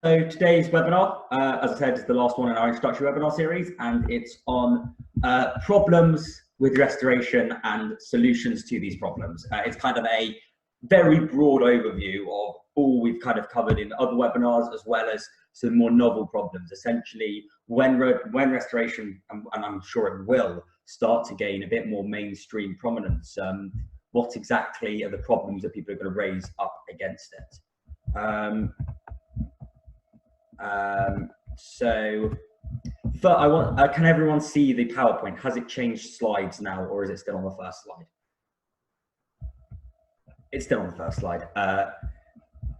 So today's webinar, as I said, is the last one in our introductory webinar series, and it's on problems with restoration and solutions to these problems. It's kind of a very broad overview of all we've kind of covered in other webinars, as well as some more novel problems. Essentially, when restoration, and I'm sure it will, start to gain a bit more mainstream prominence, what exactly are the problems that people are going to raise up against it? Can everyone see the PowerPoint? Has it changed slides now, or is it still on the first slide? It's still on the first slide.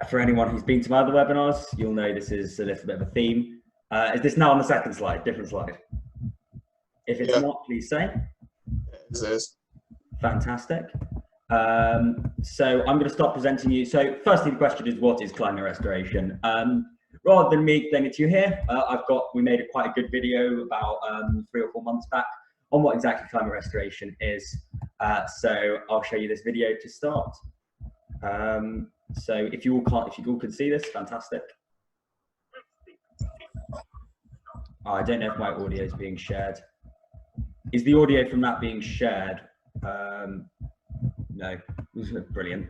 For anyone who's been to my other webinars, you'll know this is a little bit of a theme. Is this now on the second slide, different slide? If it's not, please say. It is. Fantastic. So I'm going to start presenting you. So firstly, the question is, what is climate restoration? Rather than me explain it to you here, we made quite a good video about 3 or 4 months back on what exactly climate restoration is. So I'll show you this video to start. So if you all can see this, fantastic. Oh, I don't know if my audio is being shared. Is the audio from that being shared? No, brilliant.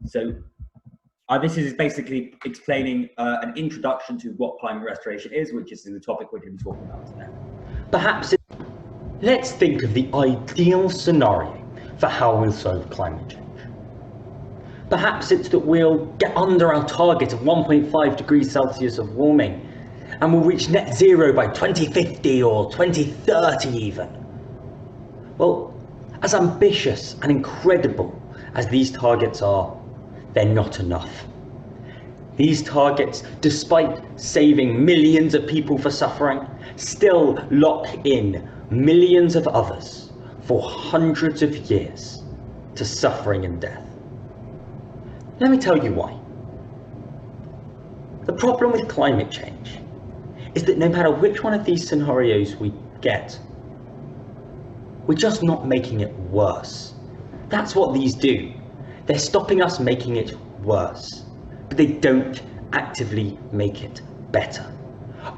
So this is basically explaining an introduction to what climate restoration is, which is the topic we're going to be talking about today. Perhaps let's think of the ideal scenario for how we'll solve climate change. Perhaps it's that we'll get under our target of 1.5 degrees Celsius of warming, and we'll reach net zero by 2050 or 2030 even. Well, as ambitious and incredible as these targets are, they're not enough. These targets, despite saving millions of people for suffering, still lock in millions of others for hundreds of years to suffering and death. Let me tell you why. The problem with climate change is that no matter which one of these scenarios we get, we're just not making it worse. That's what these do. They're stopping us making it worse, but they don't actively make it better.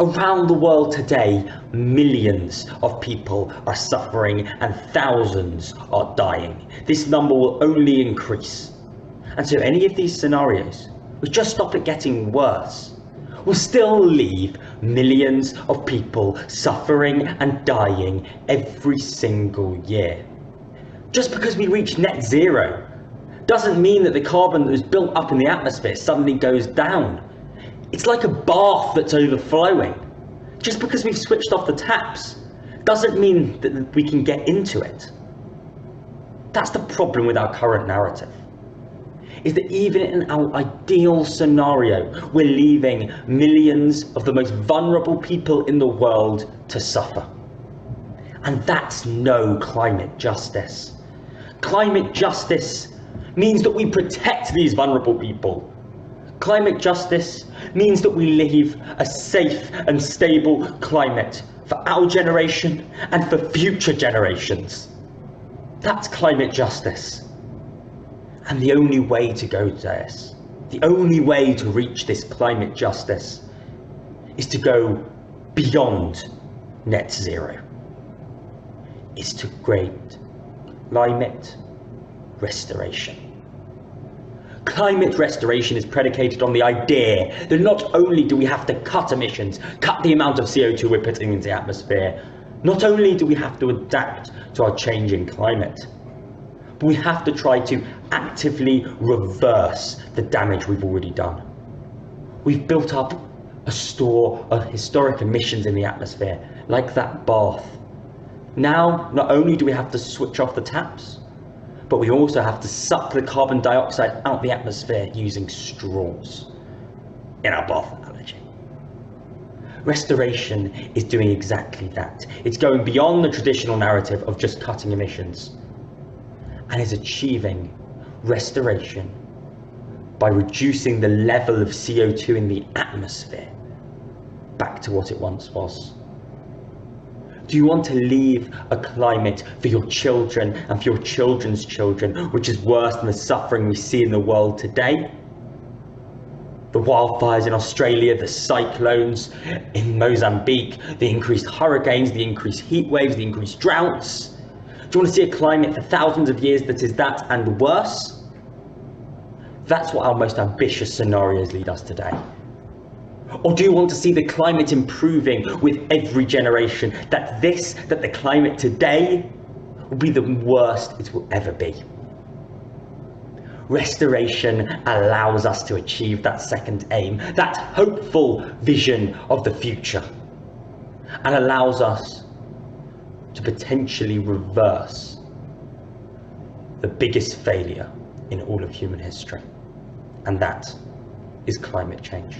Around the world today, millions of people are suffering and thousands are dying. This number will only increase. And so any of these scenarios will just stop it getting worse. We'll still leave millions of people suffering and dying every single year. Just because we reach net zero doesn't mean that the carbon that was built up in the atmosphere suddenly goes down. It's like a bath that's overflowing. Just because we've switched off the taps doesn't mean that we can get into it. That's the problem with our current narrative, is that even in our ideal scenario, we're leaving millions of the most vulnerable people in the world to suffer. And that's no climate justice. Climate justice means that we protect these vulnerable people. Climate justice means that we leave a safe and stable climate for our generation and for future generations. That's climate justice. And the only way to go to this, the only way to reach this climate justice, is to go beyond net zero. Is to create climate restoration. Climate restoration is predicated on the idea that not only do we have to cut emissions, cut the amount of CO2 we're putting into the atmosphere, not only do we have to adapt to our changing climate, but we have to try to actively reverse the damage we've already done. We've built up a store of historic emissions in the atmosphere, like that bath. Now, not only do we have to switch off the taps, but we also have to suck the carbon dioxide out the atmosphere using straws, in our bath analogy. Restoration is doing exactly that. It's going beyond the traditional narrative of just cutting emissions, and is achieving restoration by reducing the level of CO2 in the atmosphere back to what it once was. Do you want to leave a climate for your children and for your children's children which is worse than the suffering we see in the world today? The wildfires in Australia, the cyclones in Mozambique, the increased hurricanes, the increased heat waves, the increased droughts. Do you want to see a climate for thousands of years that is that and worse? That's what our most ambitious scenarios lead us today. Or do you want to see the climate improving with every generation, that the climate today will be the worst it will ever be? Restoration allows us to achieve that second aim, that hopeful vision of the future, and allows us to potentially reverse the biggest failure in all of human history, and that is climate change.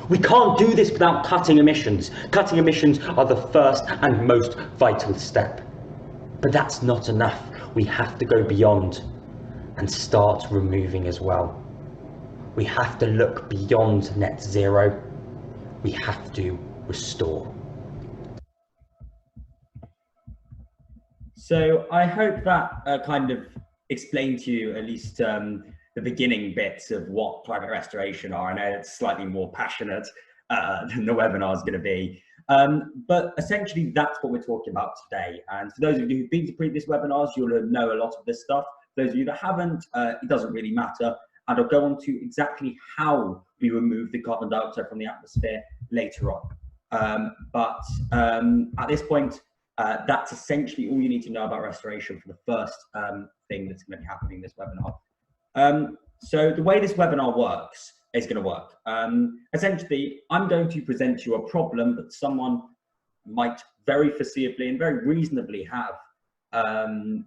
We can't do this without cutting emissions. Cutting emissions are the first and most vital step. But that's not enough. We have to go beyond and start removing as well. We have to look beyond net zero. We have to restore. So I hope that kind of explained to you at least the beginning bits of what climate restoration are. I know it's slightly more passionate than the webinar is going to be. But essentially, that's what we're talking about today. And for those of you who've been to previous webinars, you'll know a lot of this stuff. For those of you that haven't, it doesn't really matter. And I'll go on to exactly how we remove the carbon dioxide from the atmosphere later on. But at this point, that's essentially all you need to know about restoration for the first thing that's going to be happening in this webinar. So the way this webinar works is going to work. Essentially, I'm going to present you a problem that someone might very foreseeably and very reasonably have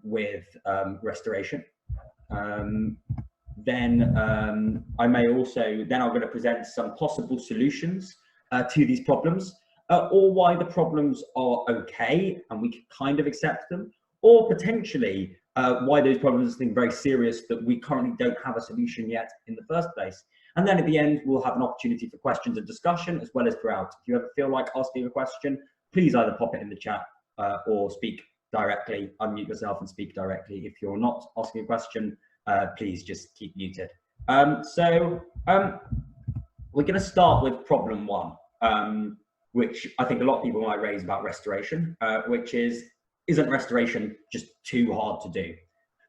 with restoration. Then I'm going to present some possible solutions to these problems, or why the problems are okay and we can kind of accept them, or potentially why those problems are something very serious that we currently don't have a solution yet in the first place. And then at the end, we'll have an opportunity for questions and discussion as well as throughout. If you ever feel like asking a question, please either pop it in the chat or speak directly, unmute yourself and speak directly. If you're not asking a question, please just keep muted. We're going to start with problem one, which I think a lot of people might raise about restoration, which is, isn't restoration just too hard to do?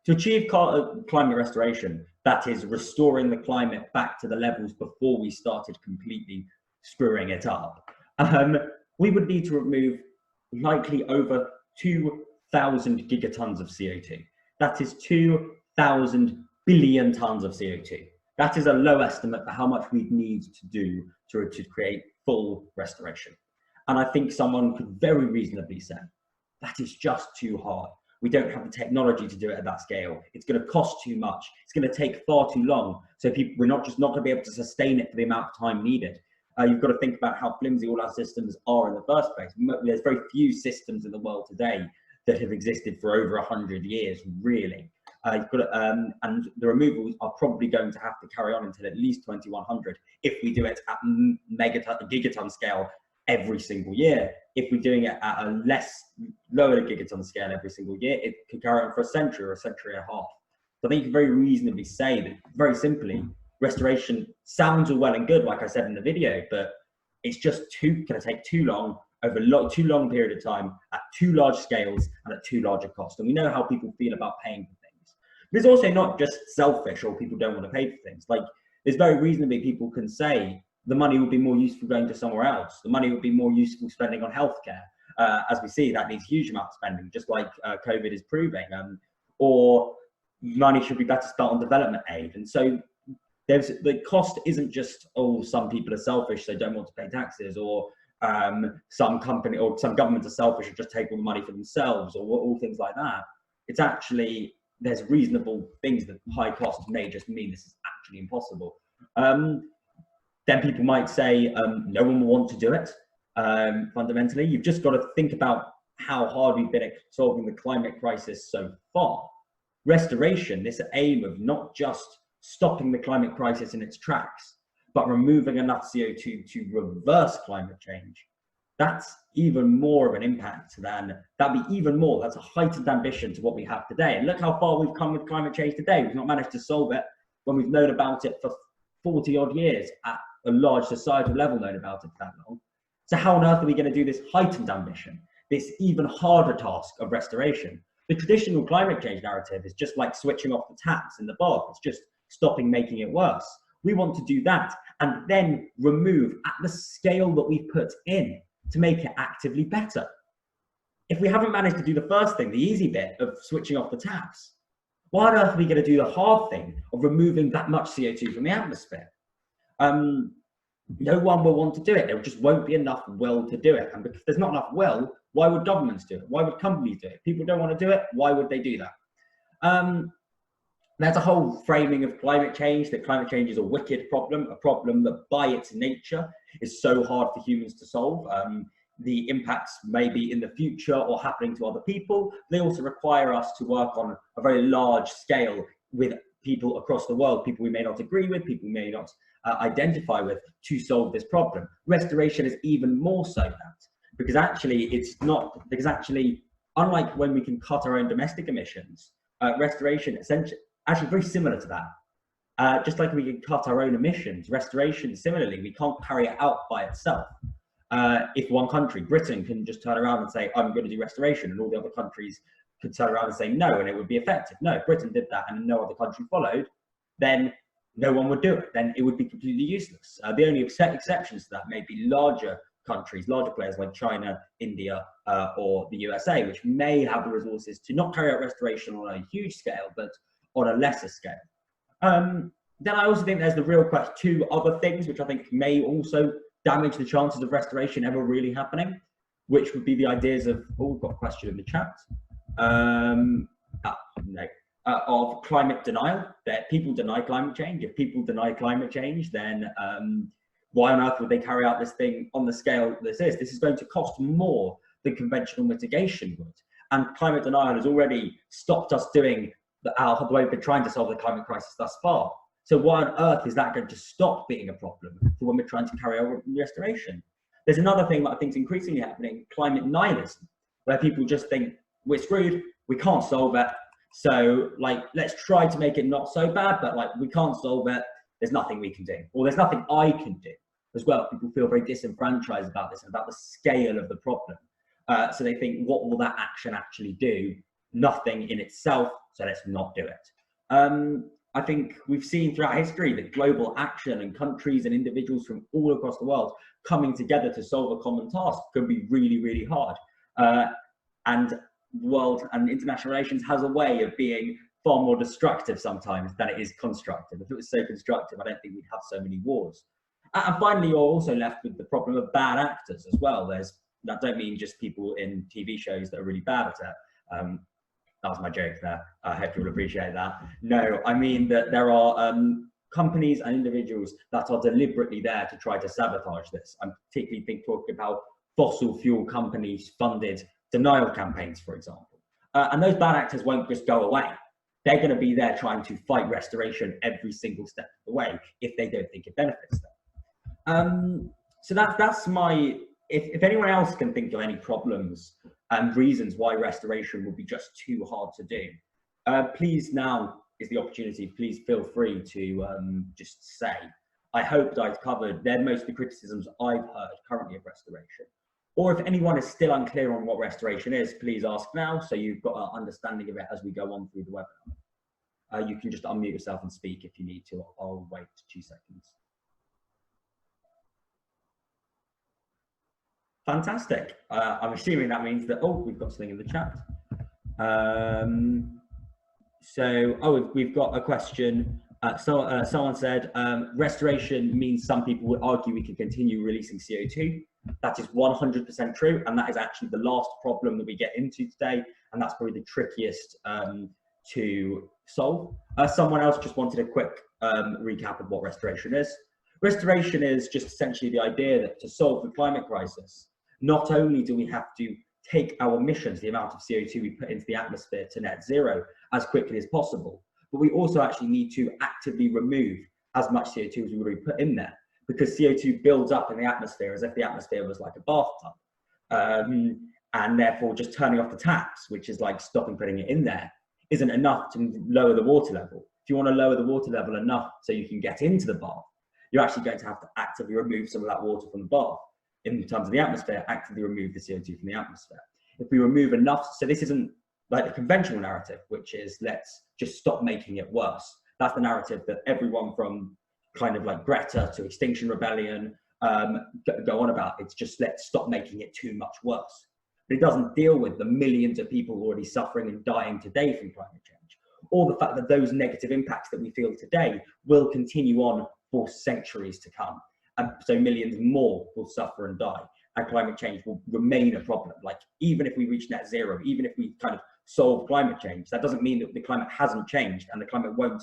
To achieve climate restoration, that is restoring the climate back to the levels before we started completely screwing it up, we would need to remove likely over 2,000 gigatons of CO2. That is 2,000 billion tons of CO2. That is a low estimate for how much we'd need to do to create full restoration. And I think someone could very reasonably say, that is just too hard. We don't have the technology to do it at that scale. It's going to cost too much. It's going to take far too long. So we're not going to be able to sustain it for the amount of time needed. You've got to think about how flimsy all our systems are in the first place. There's very few systems in the world today that have existed for over 100 years, really. And the removals are probably going to have to carry on until at least 2100 if we do it at gigaton scale every single year. If we're doing it at a lower gigaton scale every single year, it could carry on for a century or a century and a half. So I think you can very reasonably say that, very simply, restoration sounds all well and good, like I said in the video, but it's just going to take too long, over too long a period of time, at too large scales and at too large a cost. And we know how people feel about paying for things. But it's also not just selfish or people don't want to pay for things. Like, there's very reasonably people can say, the money would be more useful going to somewhere else. The money would be more useful spending on healthcare. As we see, that needs huge amount of spending, just like COVID is proving. Or money should be better spent on development aid. And so the cost isn't just, oh, some people are selfish, they don't want to pay taxes, or some company or some governments are selfish and just take all the money for themselves, or all things like that. It's actually, there's reasonable things that high costs may just mean this is actually impossible. Then people might say, no one will want to do it. Fundamentally, you've just got to think about how hard we've been at solving the climate crisis so far. Restoration, this aim of not just stopping the climate crisis in its tracks, but removing enough CO2 to reverse climate change, that's even more of an impact that'd be even more, that's a heightened ambition to what we have today. And look how far we've come with climate change today. We've not managed to solve it when we've known about it for 40 odd years at a large societal level known about it for that long. So how on earth are we going to do this heightened ambition, this even harder task of restoration? The traditional climate change narrative is just like switching off the taps in the bath. It's just stopping making it worse. We want to do that and then remove at the scale that we've put in to make it actively better. If we haven't managed to do the first thing, the easy bit of switching off the taps, why on earth are we going to do the hard thing of removing that much CO2 from the atmosphere? No one will want to do it. There just won't be enough will to do it. And because there's not enough will, why would governments do it? Why would companies do it? People don't want to do it. Why would they do that? There's a whole framing of climate change, that climate change is a wicked problem, a problem that by its nature is so hard for humans to solve. The impacts may be in the future or happening to other people. They also require us to work on a very large scale with people across the world, people we may not agree with, people we may not identify with, to solve this problem. Restoration is even more so that, because actually unlike when we can cut our own domestic emissions, restoration essentially actually very similar to that. Just like we can cut our own emissions, restoration similarly, we can't carry it out by itself. If one country, Britain, can just turn around and say, I'm going to do restoration, and all the other countries could turn around and say no, and it would be effective. No, if Britain did that and no other country followed, then no one would do it. Then it would be completely useless. The only exceptions to that may be larger countries, larger players like China, India, or the USA, which may have the resources to not carry out restoration on a huge scale, but on a lesser scale. Then I also think there's the real question, two other things which I think may also damage the chances of restoration ever really happening, which would be the ideas of, oh, we've got a question in the chat, of climate denial, that people deny climate change. If people deny climate change, then why on earth would they carry out this thing on the scale this is? This is going to cost more than conventional mitigation would. And climate denial has already stopped us doing the way we've been trying to solve the climate crisis thus far. So why on earth is that going to stop being a problem for when we're trying to carry out restoration? There's another thing that I think is increasingly happening, climate nihilism, where people just think we're screwed, we can't solve it. So like, let's try to make it not so bad, but like we can't solve it. There's nothing we can do, or there's nothing I can do as well. People feel very disenfranchised about this and about the scale of the problem. So they think, what will that action actually do? Nothing in itself, so let's not do it. I think we've seen throughout history that global action and countries and individuals from all across the world coming together to solve a common task can be really, really hard. And world and international relations has a way of being far more destructive sometimes than it is constructive. If it was so constructive, I don't think we'd have so many wars. And finally, you're also left with the problem of bad actors as well. I don't mean just people in TV shows that are really bad at it. That was my joke there. I hope you'll appreciate that. No, I mean that there are companies and individuals that are deliberately there to try to sabotage this. I'm particularly talking about fossil fuel companies funded denial campaigns, for example. And those bad actors won't just go away. They're going to be there trying to fight restoration every single step of the way if they don't think it benefits them. So that's my, if anyone else can think of any problems and reasons why restoration would be just too hard to do, please, now is the opportunity. Please feel free to just say. I hope that I've covered, they're most of the criticisms I've heard currently of restoration. Or if anyone is still unclear on what restoration is, please ask now, so you've got an understanding of it as we go on through the webinar. You can just unmute yourself and speak if you need to. I'll wait 2 seconds. Fantastic. I'm assuming that means that, oh, we've got something in the chat. We've got a question. Someone said, restoration means some people would argue we can continue releasing CO2. That is 100% true, and that is actually the last problem that we get into today, and that's probably the trickiest to solve. Someone else just wanted a quick recap of what restoration is. Restoration is just essentially the idea that to solve the climate crisis, not only do we have to take our emissions, the amount of CO2 we put into the atmosphere, to net zero as quickly as possible, but we also actually need to actively remove as much CO2 as we already put in there, because CO2 builds up in the atmosphere as if the atmosphere was like a bathtub. And therefore just turning off the taps, which is like stopping putting it in there, isn't enough to lower the water level. If you want to lower the water level enough so you can get into the bath, you're actually going to have to actively remove some of that water from the bath. In terms of the atmosphere, actively remove the CO2 from the atmosphere. If we remove enough, so this isn't like the conventional narrative, which is let's just stop making it worse. That's the narrative that everyone from kind of like Greta to Extinction Rebellion go on about. It's just let's stop making it too much worse. But it doesn't deal with the millions of people already suffering and dying today from climate change, or the fact that those negative impacts that we feel today will continue on for centuries to come. And so millions more will suffer and die, and climate change will remain a problem. Like, even if we reach net zero, even if we kind of solve climate change, that doesn't mean that the climate hasn't changed and the climate won't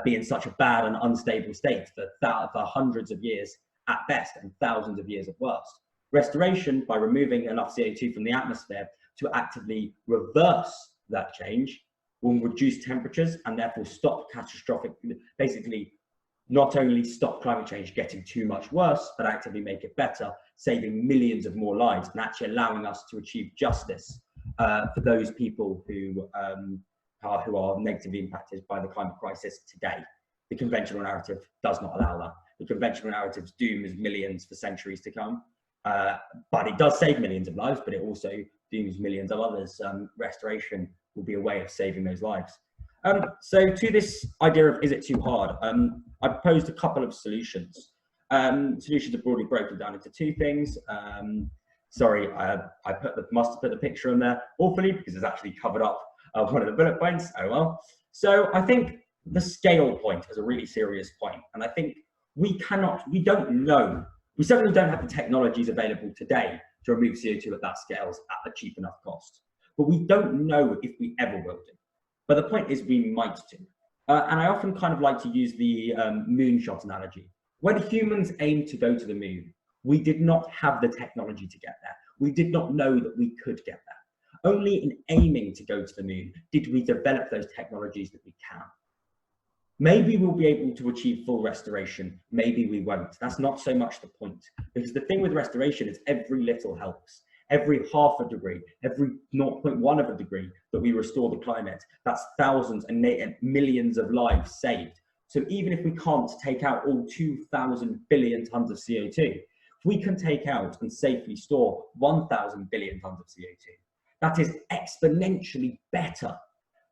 be in such a bad and unstable state for hundreds of years at best and thousands of years at worst. Restoration, by removing enough CO2 from the atmosphere to actively reverse that change, will reduce temperatures and therefore stop catastrophic, basically not only stop climate change getting too much worse, but actively make it better, saving millions of more lives and actually allowing us to achieve justice for those people who are negatively impacted by the climate crisis today. The conventional narrative does not allow that. The conventional narrative's doom is millions for centuries to come, but it does save millions of lives, but it also dooms millions of others. Restoration will be a way of saving those lives. So to this idea of, is it too hard? I proposed a couple of solutions. Solutions are broadly broken down into two things. Sorry, I must have put the picture in there awfully because it's actually covered up one of the bullet points. Oh well. So I think the scale point is a really serious point, and I think we don't know. We certainly don't have the technologies available today to remove CO2 at that scale at a cheap enough cost. But we don't know if we ever will do. But the point is we might do. And I often kind of like to use the moonshot analogy. When humans aimed to go to the moon, we did not have the technology to get there. We did not know that we could get there. Only in aiming to go to the moon did we develop those technologies that we can. Maybe we'll be able to achieve full restoration. Maybe we won't. That's not so much the point. Because the thing with restoration is every little helps. Every half a degree, every 0.1 of a degree that we restore the climate, that's thousands and millions of lives saved. So even if we can't take out all 2,000 billion tons of CO2, if we can take out and safely store 1,000 billion tons of CO2, that is exponentially better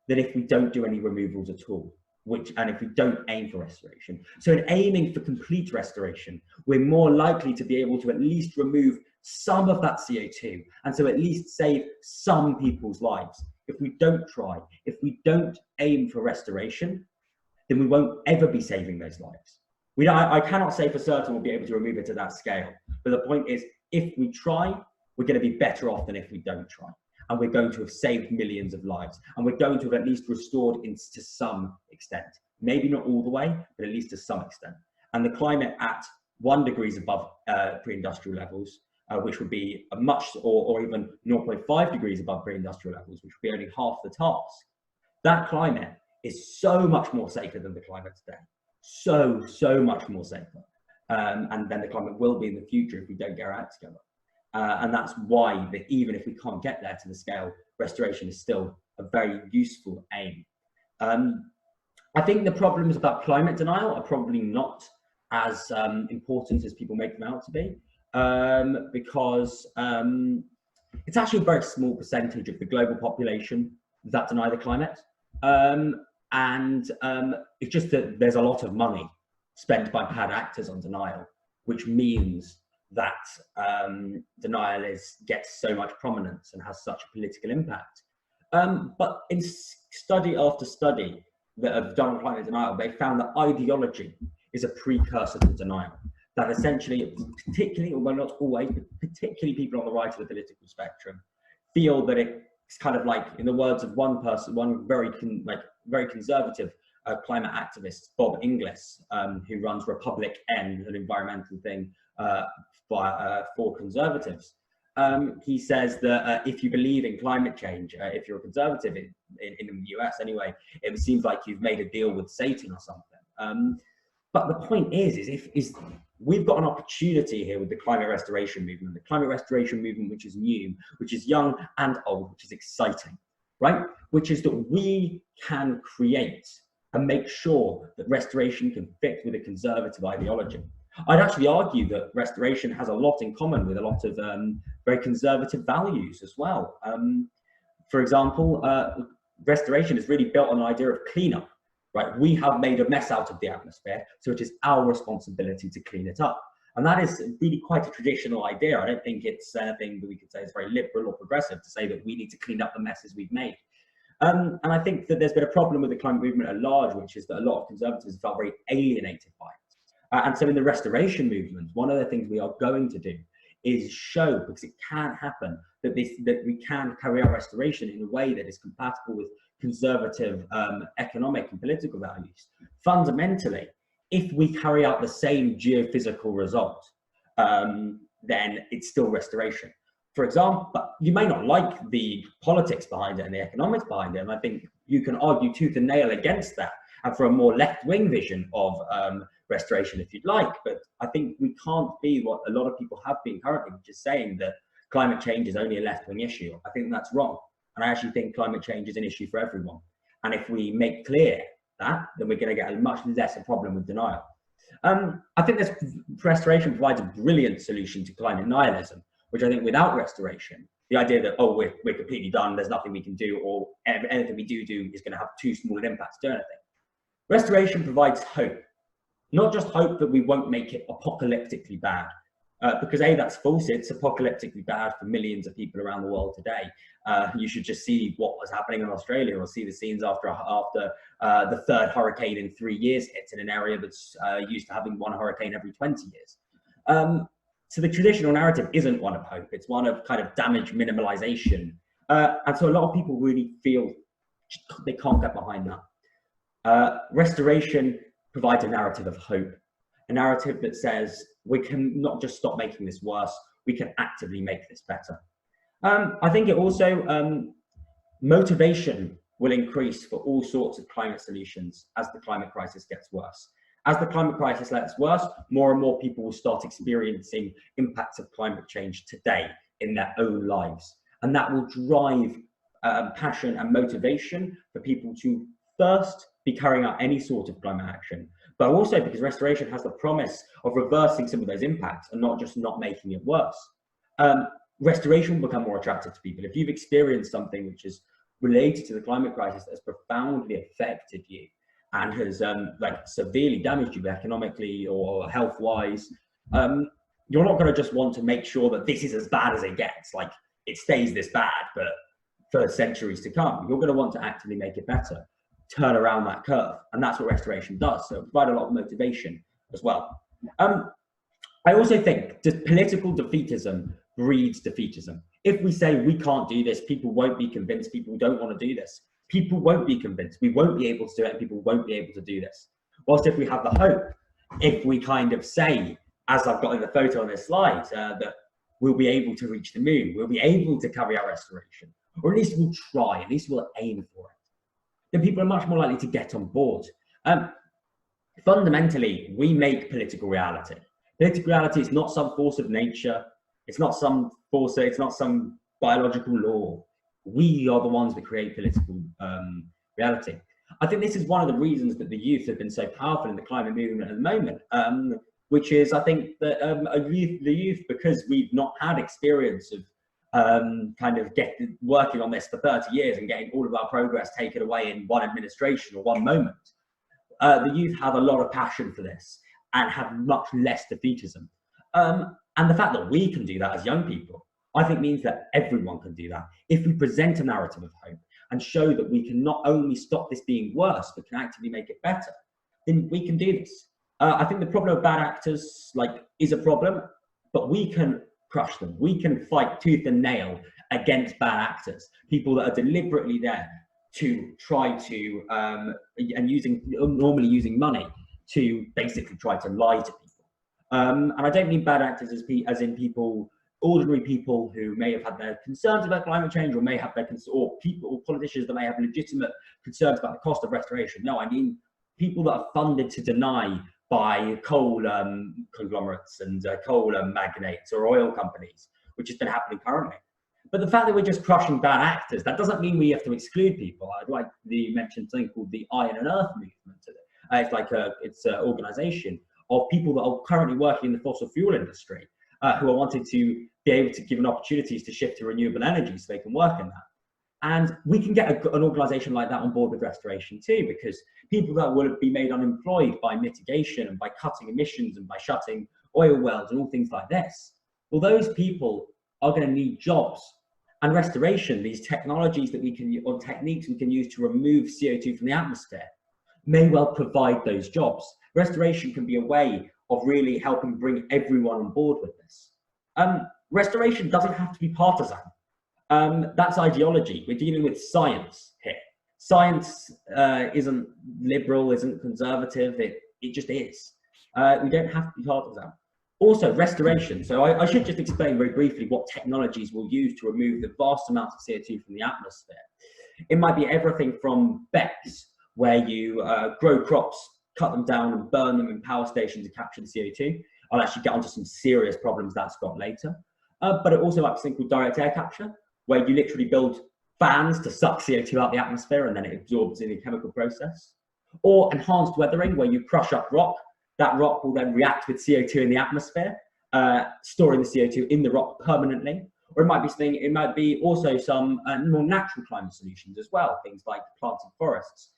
than if we don't do any removals at all. And if we don't aim for restoration. So in aiming for complete restoration, we're more likely to be able to at least remove some of that CO2, and so at least save some people's lives. If we don't try, if we don't aim for restoration, then we won't ever be saving those lives. I cannot say for certain we'll be able to remove it to that scale, but the point is, if we try, we're going to be better off than if we don't try. And we're going to have saved millions of lives, and we're going to have at least restored to some extent. Maybe not all the way, but at least to some extent. And the climate at 1 degree above pre-industrial levels, which would be a much, or even 0.5 degrees above pre-industrial levels, which would be only half the task. That climate is so much more safer than the climate today. So much more safer. And then the climate will be in the future if we don't get our act together. And that's why, even if we can't get there to the scale, restoration is still a very useful aim. I think the problems about climate denial are probably not as important as people make them out to be, because it's actually a very small percentage of the global population that deny the climate. It's just that there's a lot of money spent by bad actors on denial, which means that denial gets so much prominence and has such a political impact. But in study after study that have done climate denial, they found that ideology is a precursor to denial. That essentially, particularly, well not always, but particularly people on the right of the political spectrum, feel that it's kind of like, in the words of one person, one very conservative climate activist, Bob Inglis, who runs Republic N, an environmental thing for conservatives. He says that if you believe in climate change, if you're a conservative in the US anyway, it seems like you've made a deal with Satan or something. But the point is we've got an opportunity here with the climate restoration movement, which is new, which is young and old, which is exciting, right? Which is that we can create and make sure that restoration can fit with a conservative ideology. I'd actually argue that restoration has a lot in common with a lot of very conservative values as well. For example, restoration is really built on an idea of cleanup, right? We have made a mess out of the atmosphere, so it is our responsibility to clean it up. And that is really quite a traditional idea. I don't think it's anything that we could say is very liberal or progressive to say that we need to clean up the messes we've made. And I think that there's been a problem with the climate movement at large, which is that a lot of conservatives felt very alienated by it. And so in the restoration movement, one of the things we are going to do is show, because it can happen, that we can carry out restoration in a way that is compatible with conservative economic and political values. Fundamentally, if we carry out the same geophysical result, then it's still restoration. For example, you may not like the politics behind it and the economics behind it, and I think you can argue tooth and nail against that and for a more left-wing vision of restoration if you'd like, but I think we can't be what a lot of people have been currently, which is saying that climate change is only a left-wing issue. I think that's wrong, and I actually think climate change is an issue for everyone. And if we make clear that, then we're going to get a much less a problem with denial. I think this restoration provides a brilliant solution to climate nihilism, which I think without restoration, the idea that, oh, we're completely done, there's nothing we can do, or anything we do is going to have too small an impact to do anything. Restoration provides hope, not just hope that we won't make it apocalyptically bad, because A, that's false. It's apocalyptically bad for millions of people around the world today. You should just see what was happening in Australia, or see the scenes after the third hurricane in 3 years hits in an area that's used to having one hurricane every 20 years. So the traditional narrative isn't one of hope, it's one of kind of damage minimalization. And so a lot of people really feel they can't get behind that. Restoration provides a narrative of hope, a narrative that says we can not just stop making this worse, we can actively make this better. I think it also, motivation will increase for all sorts of climate solutions as the climate crisis gets worse. As the climate crisis gets worse, more and more people will start experiencing impacts of climate change today in their own lives. And that will drive passion and motivation for people to first be carrying out any sort of climate action, but also because restoration has the promise of reversing some of those impacts and not just not making it worse. Restoration will become more attractive to people. If you've experienced something which is related to the climate crisis that has profoundly affected you and has like severely damaged you economically or health-wise, you're not going to just want to make sure that this is as bad as it gets, like it stays this bad, but for centuries to come. You're going to want to actively make it better, turn around that curve, and that's what restoration does. So it provides a lot of motivation as well. I also think that political defeatism breeds defeatism. If we say we can't do this, people won't be convinced, people don't want to do this. People won't be convinced, we won't be able to do it, and people won't be able to do this. Whilst if we have the hope, if we kind of say, as I've got in the photo on this slide, that we'll be able to reach the moon, we'll be able to carry out restoration, or at least we'll try, at least we'll aim for it, then people are much more likely to get on board. Fundamentally, we make political reality. Political reality is not some force of nature, it's not some force, it's not some biological law. We are the ones that create political reality. I think this is one of the reasons that the youth have been so powerful in the climate movement at the moment, which is, I think, that the youth, because we've not had experience of kind of working on this for 30 years and getting all of our progress taken away in one administration or one moment, the youth have a lot of passion for this and have much less defeatism. And the fact that we can do that as young people, I think means that everyone can do that. If we present a narrative of hope and show that we can not only stop this being worse, but can actively make it better, then we can do this. I think the problem of bad actors is a problem, but we can crush them. We can fight tooth and nail against bad actors, people that are deliberately there to try to, normally using money to basically try to lie to people. And I don't mean bad actors as in people, ordinary people who may have had their concerns about climate change, or may have their or politicians that may have legitimate concerns about the cost of restoration. No, I mean people that are funded to deny by coal conglomerates and coal magnates or oil companies, which has been happening currently. But the fact that we're just crushing bad actors, that doesn't mean we have to exclude people. I'd like to mention something called the Iron and Earth movement. It's an organization of people that are currently working in the fossil fuel industry who are wanting to be able to give opportunities to shift to renewable energy so they can work in that. And we can get an organization like that on board with restoration too, because people that will be made unemployed by mitigation and by cutting emissions and by shutting oil wells and all things like this, well, those people are going to need jobs. And restoration, these technologies that we can, or techniques we can use to remove CO2 from the atmosphere, may well provide those jobs. Restoration can be a way of really helping bring everyone on board with this. Restoration doesn't have to be partisan. That's ideology. We're dealing with science here. Science isn't liberal, isn't conservative, it just is. We don't have to be partisan. Also, restoration. So I should just explain very briefly what technologies we'll use to remove the vast amounts of CO2 from the atmosphere. It might be everything from BECCS, where you grow crops, cut them down and burn them in power stations to capture the CO2. I'll actually get onto some serious problems that's got later. But it also might be something called direct air capture, where you literally build fans to suck CO2 out the atmosphere and then it absorbs in a chemical process. Or enhanced weathering, where you crush up rock. That rock will then react with CO2 in the atmosphere, storing the CO2 in the rock permanently. Or it might be something, it might be also some more natural climate solutions as well, things like planting forests,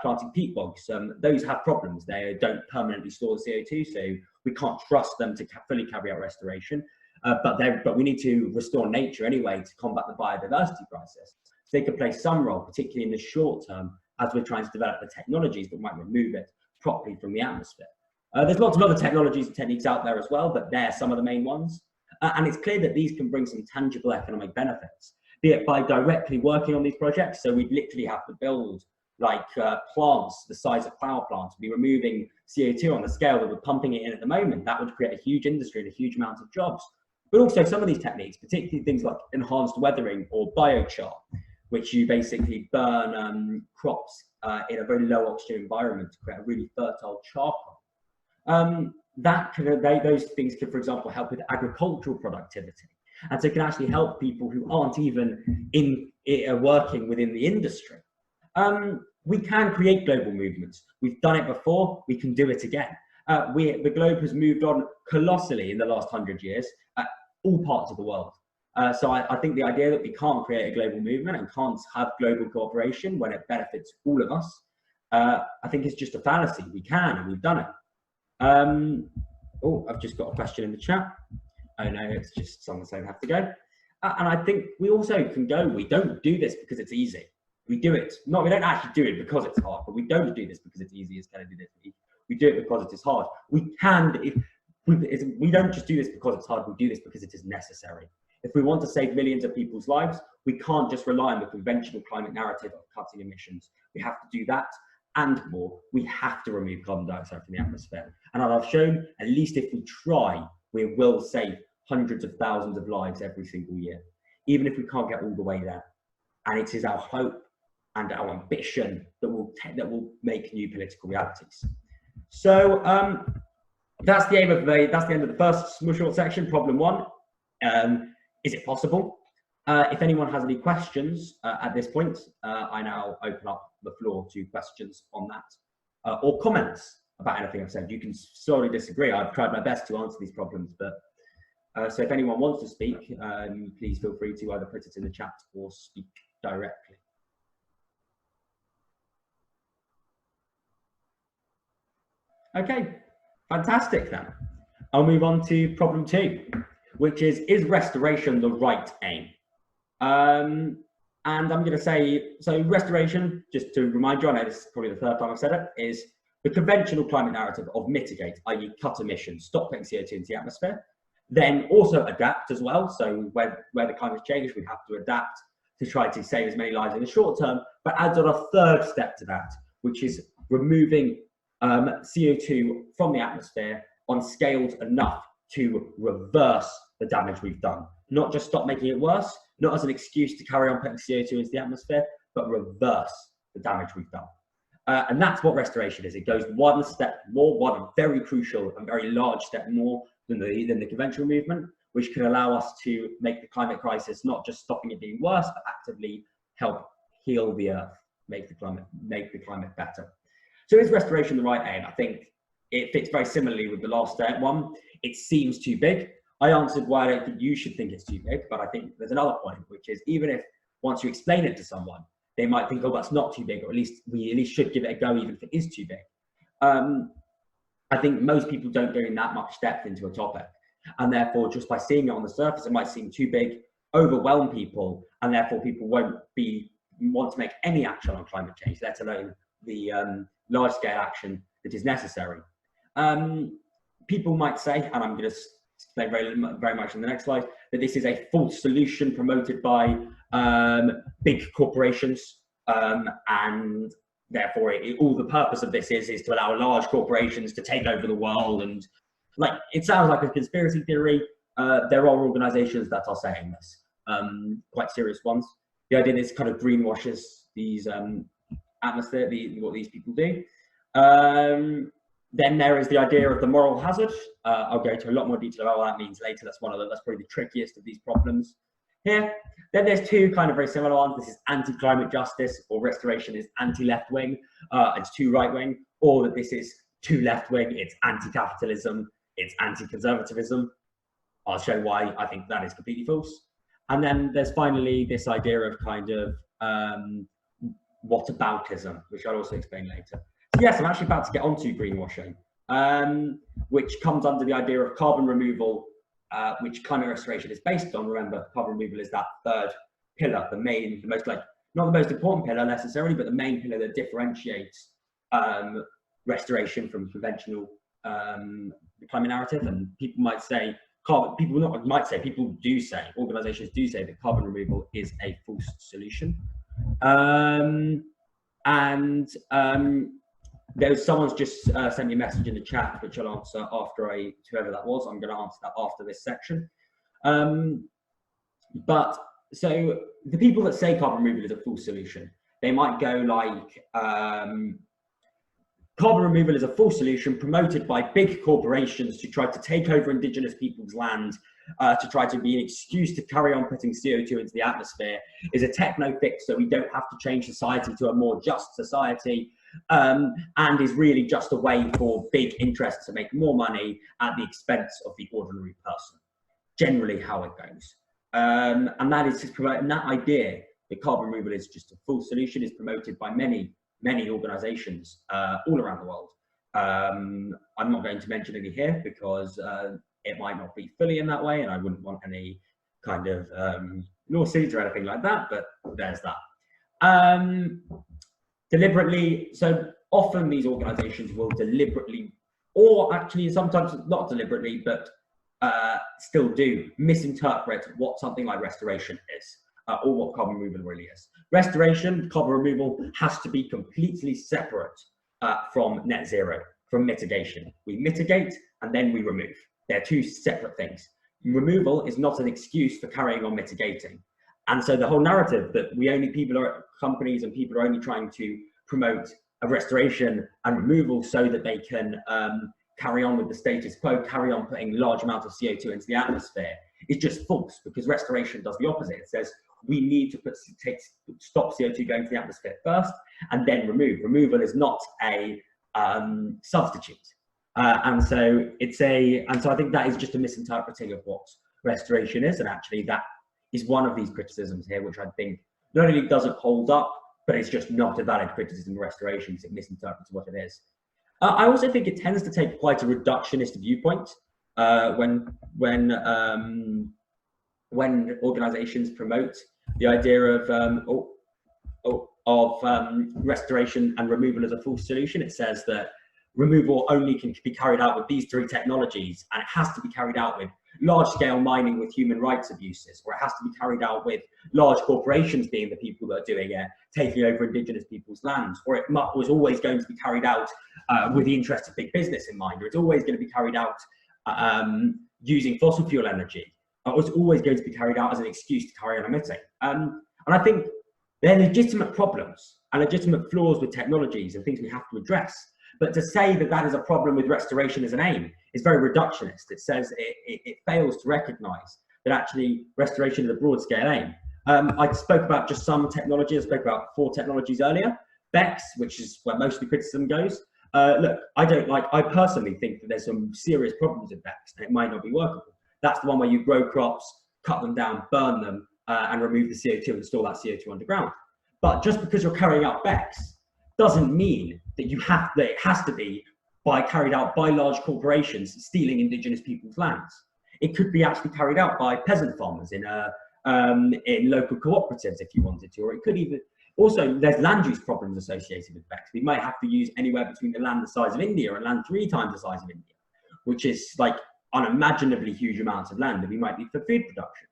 planting peat bogs. Those have problems. They don't permanently store the CO2, so we can't trust them to fully carry out restoration. But we need to restore nature anyway to combat the biodiversity crisis. So they could play some role, particularly in the short term, as we're trying to develop the technologies that might remove it properly from the atmosphere. There's lots of other technologies and techniques out there as well, but they're some of the main ones. And it's clear that these can bring some tangible economic benefits, be it by directly working on these projects. So we'd literally have to build like plants the size of power plants, be removing CO2 on the scale that we're pumping it in at the moment. That would create a huge industry and a huge amount of jobs. But also some of these techniques, particularly things like enhanced weathering or biochar, which you basically burn crops in a very low oxygen environment to create a really fertile charcoal. Those things could, for example, help with agricultural productivity. And so it can actually help people who aren't even working within the industry. We can create global movements. We've done it before, we can do it again. The globe has moved on colossally in the last 100 years, all parts of the world. So I think the idea that we can't create a global movement and can't have global cooperation when it benefits all of us, I think is just a fallacy. We can, and we've done it. Oh, I've just got a question in the chat. Oh no, it's just someone saying have to go. And I think we also can go, we don't do this because it's easy. We do it, we don't actually do it because it's hard, but we don't do this because it's easy, as Kennedy did. We do it because it is hard. We don't just do this because it's hard, we do this because it is necessary. If we want to save millions of people's lives, we can't just rely on the conventional climate narrative of cutting emissions. We have to do that and more. We have to remove carbon dioxide from the atmosphere. And as I've shown, at least if we try, we will save hundreds of thousands of lives every single year, even if we can't get all the way there. And it is our hope and our ambition that will make new political realities. So that's the end of the first short section. Problem one: is it possible? If anyone has any questions at this point, I now open up the floor to questions on that, or comments about anything I've said. You can sorely disagree. I've tried my best to answer these problems, but so if anyone wants to speak, please feel free to either put it in the chat or speak directly. Okay, fantastic then. I'll move on to problem two, which is restoration the right aim? And I'm going to say, so restoration, just to remind you, I know this is probably the third time I've said it, is the conventional climate narrative of mitigate, i.e. cut emissions, stop putting CO2 into the atmosphere, then also adapt as well. So where the climate changes, we have to adapt to try to save as many lives in the short term, but adds on a third step to that, which is removing CO2 from the atmosphere on scales enough to reverse the damage we've done. Not just stop making it worse, not as an excuse to carry on putting CO2 into the atmosphere, but reverse the damage we've done. And that's what restoration is. It goes one step more, one very crucial and very large step more than the conventional movement, which could allow us to make the climate crisis not just stopping it being worse, but actively help heal the earth, make the climate better. So is restoration the right aim? I think it fits very similarly with the last one. It seems too big. I answered why I don't think you should think it's too big, but I think there's another point, which is even if once you explain it to someone, they might think, oh, that's not too big, or at least we should give it a go, even if it is too big. I think most people don't go in that much depth into a topic, and therefore just by seeing it on the surface, it might seem too big, overwhelm people, and therefore people won't want to make any action on climate change, let alone the large-scale action that is necessary. People might say, and I'm going to explain very much in the next slide, that this is a false solution promoted by big corporations, and therefore all the purpose of this is to allow large corporations to take over the world. And like, it sounds like a conspiracy theory. There are organizations that are saying this, quite serious ones. The idea is kind of greenwashes these atmosphere, what these people do. Then there is the idea of the moral hazard. I'll go into a lot more detail about what that means later. That's probably the trickiest of these problems here. Then there's two kind of very similar ones. This is anti-climate justice, or restoration is anti-left-wing. It's too right-wing, or that this is too left-wing. It's anti-capitalism. It's anti-conservatism. I'll show why I think that is completely false. And then there's finally this idea of kind of whataboutism, which I'll also explain later. So yes, I'm actually about to get onto greenwashing, which comes under the idea of carbon removal, which climate restoration is based on. Remember, carbon removal is that third pillar, not the most important pillar necessarily, but the main pillar that differentiates restoration from conventional climate narrative. And people might say, people do say, organizations do say that carbon removal is a false solution. Someone's just sent me a message in the chat, which I'll answer after whoever that was. I'm going to answer that after this section. But so the people that say carbon removal is a false solution, they might go like, carbon removal is a false solution promoted by big corporations to try to take over indigenous people's land, to try to be an excuse to carry on putting CO2 into the atmosphere, is a techno fix so we don't have to change society to a more just society, and is really just a way for big interests to make more money at the expense of the ordinary person. Generally how it goes. And that is just promoting that idea that carbon removal is just a false solution, is promoted by many organizations all around the world. I'm not going to mention any here because it might not be fully in that way, and I wouldn't want any kind of lawsuits or anything like that, but there's that. Deliberately, so often these organizations will deliberately, or actually sometimes not deliberately, but still do misinterpret what something like restoration is, or what carbon removal really is. Restoration, carbon removal, has to be completely separate from net zero, from mitigation. We mitigate and then we remove. They're two separate things. Removal is not an excuse for carrying on mitigating. And so the whole narrative that companies and people are only trying to promote a restoration and removal so that they can carry on with the status quo, carry on putting large amounts of CO2 into the atmosphere, is just false, because restoration does the opposite. It says we need to stop CO2 going to the atmosphere first and then remove. Removal is not a substitute. And so I think that is just a misinterpreting of what restoration is, and actually that is one of these criticisms here, which I think not only doesn't hold up, but it's just not a valid criticism of restoration, because it misinterprets what it is. I also think it tends to take quite a reductionist viewpoint when organizations promote the idea of restoration and removal as a false solution. It says that removal only can be carried out with these three technologies, and it has to be carried out with large-scale mining with human rights abuses, or it has to be carried out with large corporations being the people that are doing it, taking over indigenous people's lands, or it was always going to be carried out with the interests of big business in mind, or it's always going to be carried out using fossil fuel energy. It was always going to be carried out as an excuse to carry on emitting. And I think they're legitimate problems and legitimate flaws with technologies and things we have to address. But to say that that is a problem with restoration as an aim is very reductionist. It says it fails to recognise that actually restoration is a broad scale aim. I spoke about just some technology. I spoke about 4 technologies earlier. BECCS, which is where most of the criticism goes. Look, I personally think that there's some serious problems with BECCS and it might not be workable. That's the one where you grow crops, cut them down, burn them, and remove the CO2 and store that CO2 underground. But just because you're carrying out BECCS doesn't mean that it has to be carried out by large corporations stealing indigenous people's lands. It could be actually carried out by peasant farmers in local cooperatives if you wanted to, or it could even, also there's land use problems associated with BECCS. We might have to use anywhere between the land the size of India and land 3 times the size of India, which is like unimaginably huge amounts of land that we might need for food production.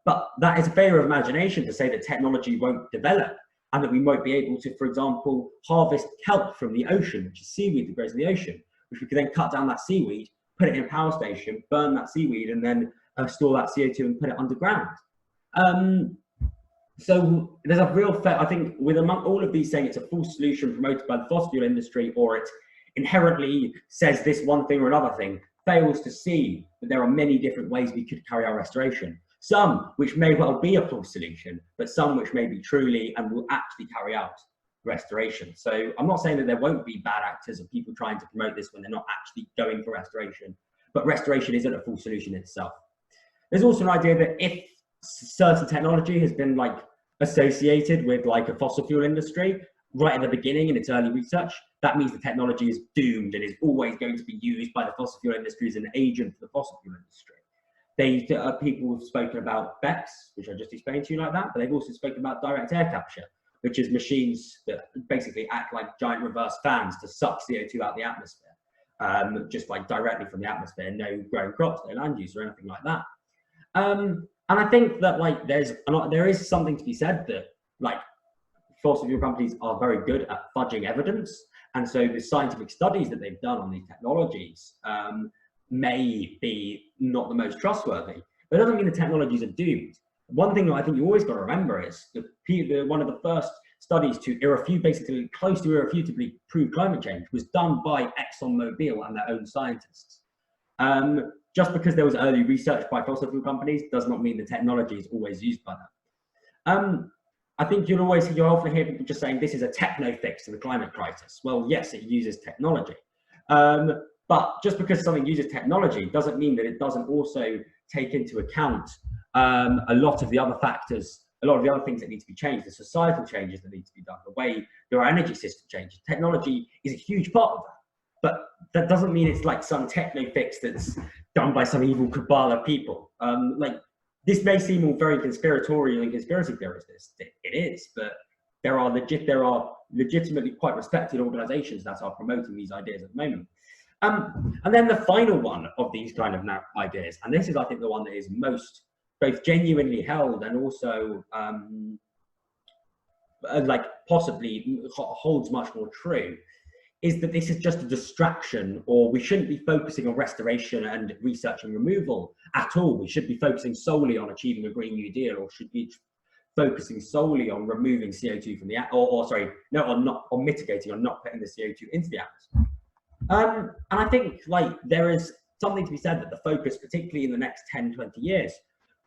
But that is a failure of imagination to say that technology won't develop and that we might be able to, for example, harvest kelp from the ocean, which is seaweed that grows in the ocean, which we could then cut down that seaweed, put it in a power station, burn that seaweed, and then store that CO2 and put it underground. So there's a real I think with among all of these saying it's a false solution promoted by the fossil fuel industry, or it inherently says this one thing or another thing, fails to see that there are many different ways we could carry out restoration. Some which may well be a false solution, but some which may be truly and will actually carry out restoration. So I'm not saying that there won't be bad actors or people trying to promote this when they're not actually going for restoration, but restoration isn't a full solution itself. There's also an idea that if certain technology has been like associated with like a fossil fuel industry right at the beginning in its early research, that means the technology is doomed and is always going to be used by the fossil fuel industry as an agent for the fossil fuel industry. People have spoken about BECCS, which I just explained to you like that, but they've also spoken about direct air capture, which is machines that basically act like giant reverse fans to suck CO2 out of the atmosphere, just like directly from the atmosphere, no growing crops, no land use or anything like that. And I think that like there is something to be said that like fossil fuel companies are very good at fudging evidence, and so the scientific studies that they've done on these technologies may be not the most trustworthy, but it doesn't mean the technologies are doomed. One thing that I think you always got to remember is one of the first studies to basically close to irrefutably prove climate change was done by ExxonMobil and their own scientists. Just because there was early research by fossil fuel companies does not mean the technology is always used by them. I think you'll often hear people just saying this is a techno fix to the climate crisis. Well, yes, it uses technology. But just because something uses technology doesn't mean that it doesn't also take into account a lot of the other factors, a lot of the other things that need to be changed, the societal changes that need to be done, the way your energy system changes. Technology is a huge part of that. But that doesn't mean it's like some techno fix that's done by some evil cabal of people. Like this may seem all very conspiratorial and conspiracy theorist. It is, but there are legitimately quite respected organisations that are promoting these ideas at the moment. And then the final one of these kind of ideas, and this is I think the one that is most both genuinely held and also like possibly holds much more true, is that this is just a distraction, or we shouldn't be focusing on restoration and research and removal at all. We should be focusing solely on achieving a Green New Deal, or should be focusing solely on removing CO2 from the on mitigating, on not putting the CO2 into the atmosphere. And I think like there is something to be said that the focus, particularly in the next 10, 20 years,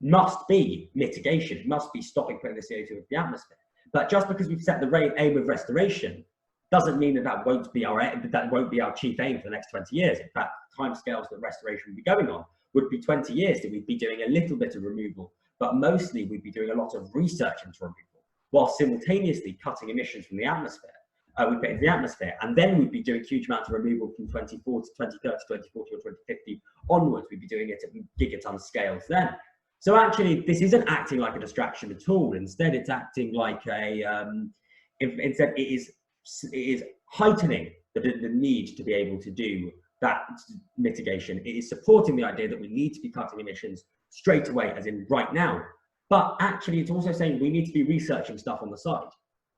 must be mitigation, must be stopping putting the CO2 into the atmosphere. But just because we've set the aim of restoration doesn't mean that won't be our chief aim for the next 20 years. In fact, timescales that restoration would be going on would be 20 years that we'd be doing a little bit of removal, but mostly we'd be doing a lot of research into removal, while simultaneously cutting emissions from the atmosphere. We put into the atmosphere, and then we'd be doing huge amounts of removal from 2040, 2030, 2040, or 2050 onwards. We'd be doing it at gigaton scales then. So actually, this isn't acting like a distraction at all. Instead, it's acting like instead it is heightening the need to be able to do that mitigation. It is supporting the idea that we need to be cutting emissions straight away, as in right now. But actually, it's also saying we need to be researching stuff on the side.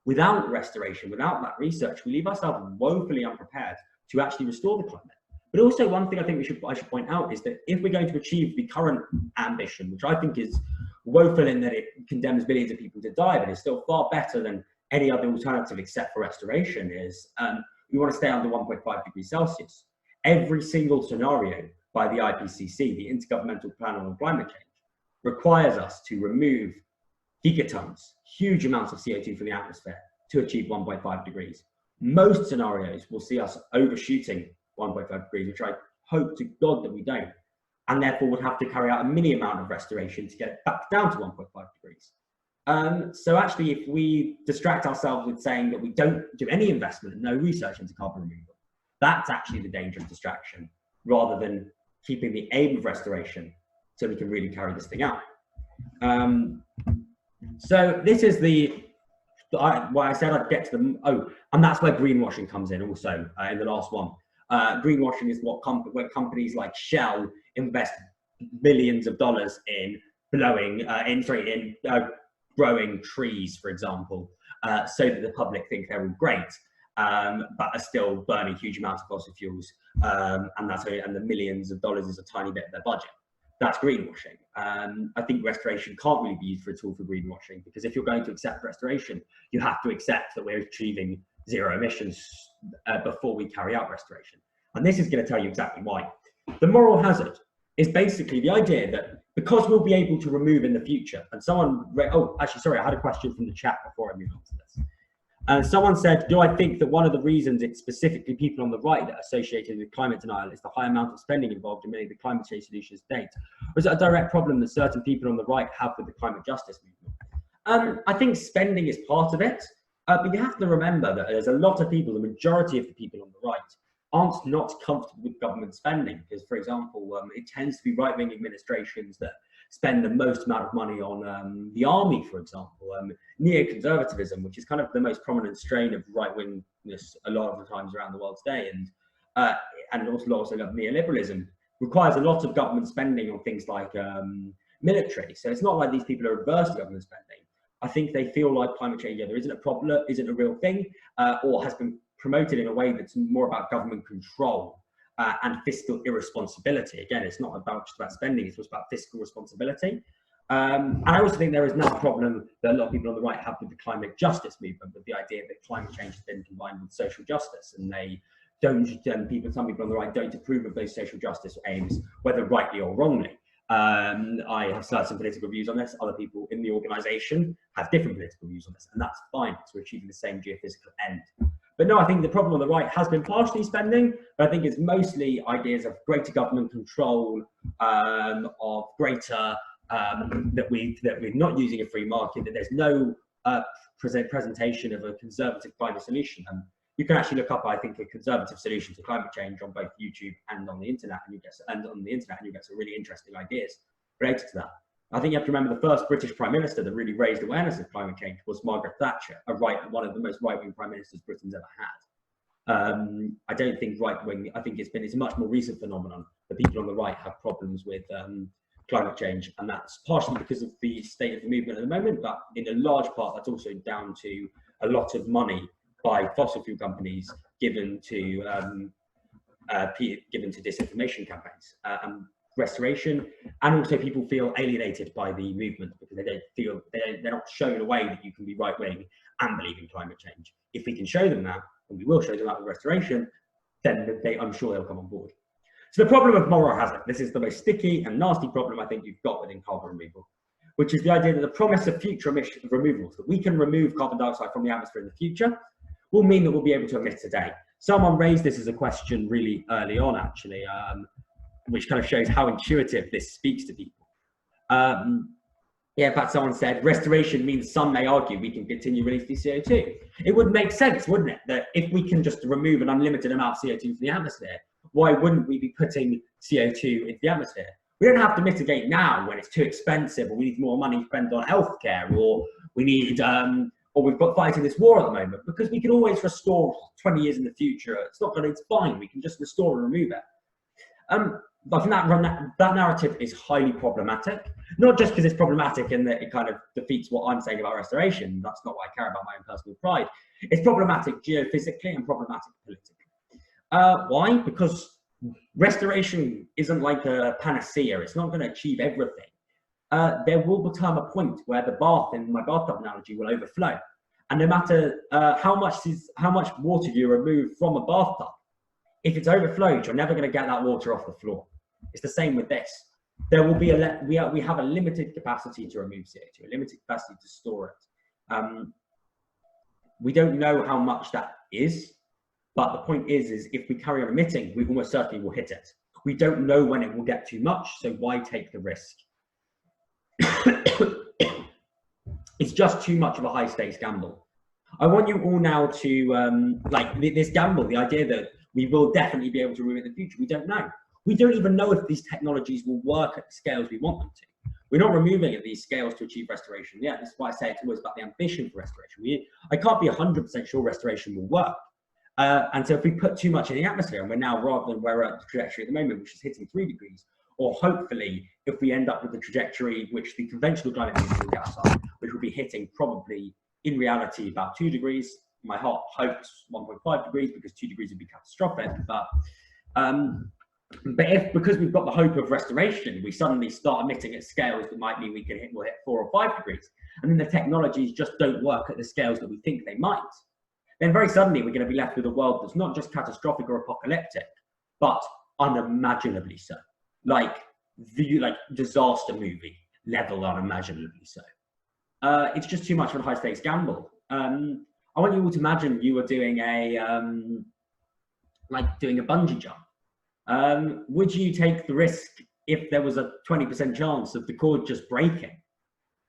Without restoration, without that research, we leave ourselves woefully unprepared to actually restore the climate. But also one thing I think I should point out is that if we're going to achieve the current ambition, which I think is woeful in that it condemns millions of people to die, but is still far better than any other alternative except for restoration, is we want to stay under 1.5 degrees Celsius. Every single scenario by the IPCC, the Intergovernmental Panel on Climate Change, requires us to remove gigatons, huge amounts of CO2 from the atmosphere to achieve 1.5 degrees. Most scenarios will see us overshooting 1.5 degrees, which I hope to God that we don't, and therefore would have to carry out a mini amount of restoration to get back down to 1.5 degrees. So actually, if we distract ourselves with saying that we don't do any investment and no research into carbon removal, that's actually the dangerous distraction, rather than keeping the aim of restoration so we can really carry this thing out. So this is why I said I'd get to them. Oh, and that's where greenwashing comes in also in the last one. Greenwashing is where companies like Shell invest millions of dollars in growing trees, for example, so that the public think they're all great, but are still burning huge amounts of fossil fuels, and the millions of dollars is a tiny bit of their budget. That's greenwashing. I think restoration can't really be used for a tool for greenwashing, because if you're going to accept restoration, you have to accept that we're achieving zero emissions before we carry out restoration. And this is going to tell you exactly why. The moral hazard is basically the idea that because we'll be able to remove in the future, and I had a question from the chat before I move on to this. Someone said, do I think that one of the reasons it's specifically people on the right that are associated with climate denial is the high amount of spending involved in many of the climate change solutions to date? Or is it a direct problem that certain people on the right have with the climate justice movement? I think spending is part of it, but you have to remember that there's a lot of people, the majority of the people on the right, aren't not comfortable with government spending, because, for example, it tends to be right-wing administrations that spend the most amount of money on the army, for example. Neoconservatism, which is kind of the most prominent strain of right-wingness a lot of the times around the world today, and also neoliberalism, requires a lot of government spending on things like military. So it's not like these people are adverse to government spending. I think they feel like climate change either isn't a problem, isn't a real thing, or has been promoted in a way that's more about government control and fiscal irresponsibility. Again, it's not just about spending, it's just about fiscal responsibility. And I also think there is now a problem that a lot of people on the right have with the climate justice movement, with the idea that climate change has been combined with social justice, and they don't, some people on the right don't approve of those social justice aims, whether rightly or wrongly. I have certain political views on this. Other people in the organisation have different political views on this, and that's fine because we're achieving the same geophysical end. But no, I think the problem on the right has been partially spending, but I think it's mostly ideas of greater government control, of greater that we're not using a free market, that there's no presentation of a conservative climate solution. And you can actually look up, I think, a conservative solution to climate change on both YouTube and on the internet, and you get some really interesting ideas related to that. I think you have to remember the first British Prime Minister that really raised awareness of climate change was Margaret Thatcher, one of the most right-wing Prime Ministers Britain's ever had. I don't think right-wing, I think it's a much more recent phenomenon that people on the right have problems with climate change, and that's partially because of the state of the movement at the moment, but in a large part that's also down to a lot of money by fossil fuel companies given to disinformation campaigns. Restoration, and also people feel alienated by the movement because they don't feel they're not shown a way that you can be right-wing and believe in climate change. If we can show them that, and we will show them that with restoration, then I'm sure they'll come on board. So the problem of moral hazard, this is the most sticky and nasty problem I think you've got within carbon removal, which is the idea that the promise of future emission removals, that we can remove carbon dioxide from the atmosphere in the future, will mean that we'll be able to emit today. Someone raised this as a question really early on, actually, which kind of shows how intuitive this speaks to people. In fact, someone said, restoration means some may argue we can continue releasing CO2. It would make sense, wouldn't it, that if we can just remove an unlimited amount of CO2 from the atmosphere, why wouldn't we be putting CO2 into the atmosphere? We don't have to mitigate now when it's too expensive, or we need more money spent on healthcare, or we need, or we've got fighting this war at the moment, because we can always restore 20 years in the future. It's fine. We can just restore and remove it. I think that narrative is highly problematic, not just because it's problematic in that it kind of defeats what I'm saying about restoration. That's not what I care about, my own personal pride. It's problematic geophysically and problematic politically. Why? Because restoration isn't like a panacea. It's not going to achieve everything. There will become a point where the bath, in my bathtub analogy, will overflow. And no matter how much water you remove from a bathtub, if it's overflowed, you're never going to get that water off the floor. It's the same with this. There will be we have a limited capacity to remove CO2, a limited capacity to store it. We don't know how much that is, but the point is if we carry on emitting, we almost certainly will hit it. We don't know when it will get too much, so why take the risk? It's just too much of a high stakes gamble. I want you all now to like this gamble, the idea that we will definitely be able to remove it in the future. We don't know. We don't even know if these technologies will work at the scales we want them to. We're not removing at these scales to achieve restoration yet. That's why I say it's always about the ambition for restoration. I can't be 100% sure restoration will work. And so if we put too much in the atmosphere, and we're now, rather than where we're at the trajectory at the moment, which is hitting 3 degrees, or hopefully if we end up with the trajectory which the conventional climate neutral gas are, which will be hitting probably in reality about 2 degrees. My heart hopes 1.5 degrees because 2 degrees would be catastrophic. But if, because we've got the hope of restoration, we suddenly start emitting at scales that might mean we'll hit 4 or 5 degrees, and then the technologies just don't work at the scales that we think they might, then very suddenly we're going to be left with a world that's not just catastrophic or apocalyptic, but unimaginably so. Like disaster movie level unimaginably so. It's just too much of a high stakes gamble. I want you all to imagine you were doing doing a bungee jump. Would you take the risk if there was a 20% chance of the cord just breaking,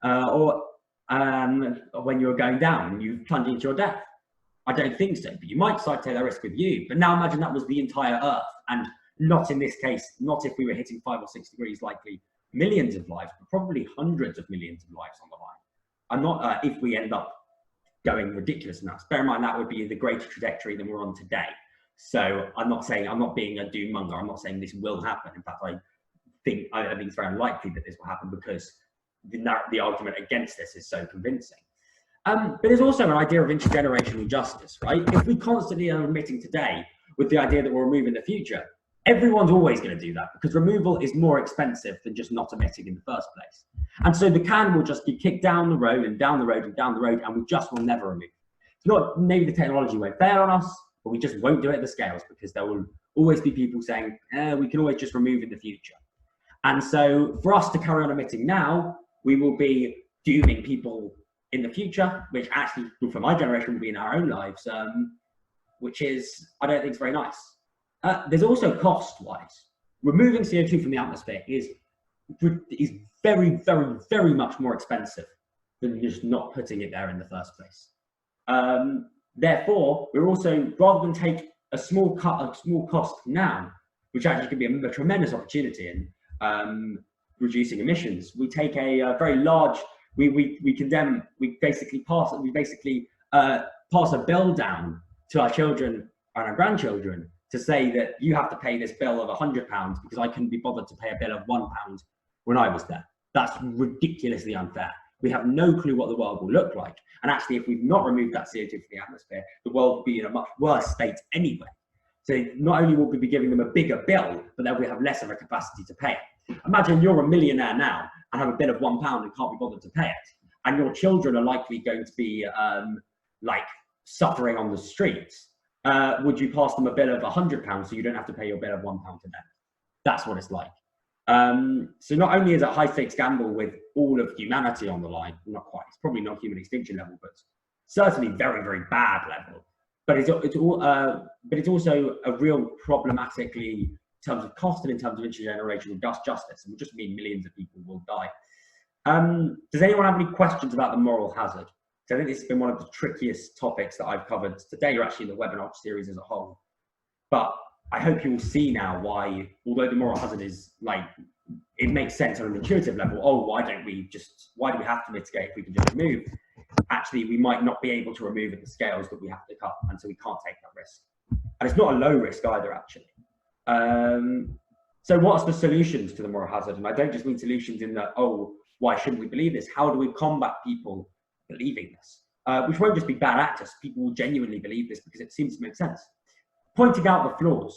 or when you were going down and you plunge into your death? I don't think so, but you might decide to take that risk with you. But now imagine that was the entire Earth, and not in this case, not if we were hitting 5 or 6 degrees, likely millions of lives, but probably hundreds of millions of lives on the line. I'm not, if we end up going ridiculous amounts. Bear in mind that would be the greater trajectory than we're on today. So I'm not being a doom monger. I'm not saying this will happen. In fact, I think it's very unlikely that this will happen because the argument against this is so convincing. But there's also an idea of intergenerational justice, right? If we constantly are emitting today with the idea that we'll remove in the future, everyone's always going to do that because removal is more expensive than just not emitting in the first place. And so the can will just be kicked down the road and down the road and down the road, and we just will never remove. It's not, maybe the technology won't fail on us, but we just won't do it at the scales because there will always be people saying, we can always just remove in the future. And so for us to carry on emitting now, we will be dooming people in the future, which actually for my generation will be in our own lives, which is, I don't think it's very nice. There's also cost-wise. Removing CO2 from the atmosphere is very, very, very much more expensive than just not putting it there in the first place. Therefore, we're also, rather than take a small cost now, which actually could be a tremendous opportunity in reducing emissions, we take a very large, we basically pass a bill down to our children and our grandchildren to say that you have to pay this bill of £100 because I couldn't be bothered to pay a bill of £1 when I was there. That's ridiculously unfair. We have no clue what the world will look like. And actually, if we've not removed that CO2 from the atmosphere, the world will be in a much worse state anyway. So not only will we be giving them a bigger bill, but then we have less of a capacity to pay it. Imagine you're a millionaire now and have a bill of £1 and can't be bothered to pay it. And your children are likely going to be suffering on the streets. Would you pass them a bill of £100 so you don't have to pay your bill of £1 to them? That's what it's like. So not only is it a high stakes gamble with all of humanity on the line, not quite, it's probably not human extinction level, but certainly very, very bad level. But it's also a real problematically in terms of cost and in terms of intergenerational justice, and will just mean millions of people will die. Does anyone have any questions about the moral hazard? So I think this has been one of the trickiest topics that I've covered today, or actually in the webinar series as a whole. But I hope you will see now why, although the moral hazard is it makes sense on an intuitive level. Oh, why do we have to mitigate if we can just remove? Actually, we might not be able to remove at the scales that we have to cut, and so we can't take that risk. And it's not a low risk either, actually. So what's the solutions to the moral hazard? And I don't just mean solutions in that, oh, why shouldn't we believe this? How do we combat people believing this? Which won't just be bad actors. People will genuinely believe this because it seems to make sense. Pointing out the flaws,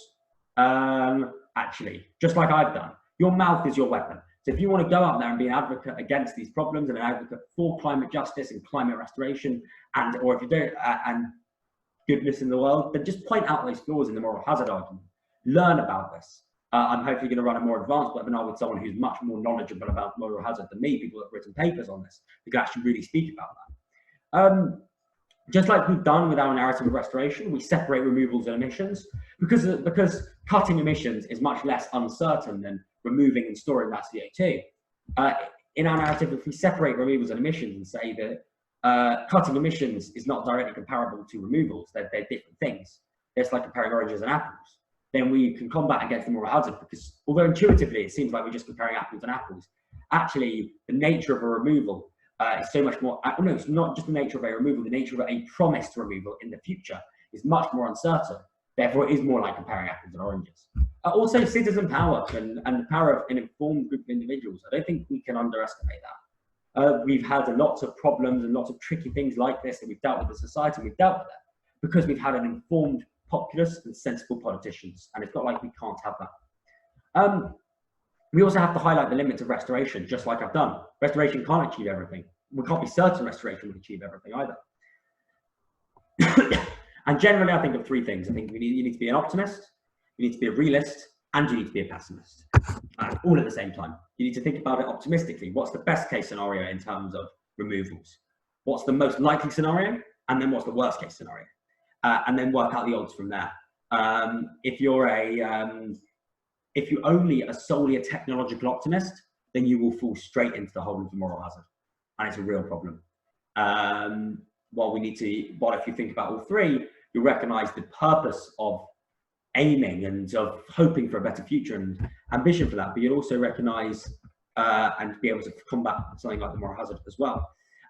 actually, just like I've done. Your mouth is your weapon. So if you want to go out there and be an advocate against these problems and an advocate for climate justice and climate restoration, or if you don't, and goodness in the world, then just point out those flaws in the moral hazard argument. Learn about this. I'm hopefully going to run a more advanced webinar with someone who's much more knowledgeable about moral hazard than me, people that have written papers on this, who can actually really speak about that. Just like we've done with our narrative of restoration, we separate removals and emissions because cutting emissions is much less uncertain than removing and storing that CO2. In our narrative, if we separate removals and emissions and say that cutting emissions is not directly comparable to removals, they're different things. It's like comparing oranges and apples. Then we can combat against the moral hazard, because although intuitively it seems like we're just comparing apples and apples, actually the nature of a removal is so much more, no, it's not just the nature of a removal, the nature of a promised removal in the future is much more uncertain. Therefore, it is more like comparing apples and oranges. Also, citizen power and the power of an informed group of individuals. I don't think we can underestimate that. We've had lots of problems and lots of tricky things like this that we've dealt with as a society, and we've dealt with that because we've had an informed populace and sensible politicians, and it's not like we can't have that. We also have to highlight the limits of restoration, just like I've done. Restoration can't achieve everything. We can't be certain restoration will achieve everything either. And generally, I think of three things. I think you need to be an optimist, you need to be a realist, and you need to be a pessimist, all at the same time. You need to think about it optimistically. What's the best case scenario in terms of removals? What's the most likely scenario? And then what's the worst case scenario? And then work out the odds from there. If you only are solely a technological optimist, then you will fall straight into the hole of the moral hazard, and it's a real problem. Well, if you think about all three, you'll recognise the purpose of aiming and of hoping for a better future and ambition for that, but you'll also recognise and be able to combat something like the moral hazard as well.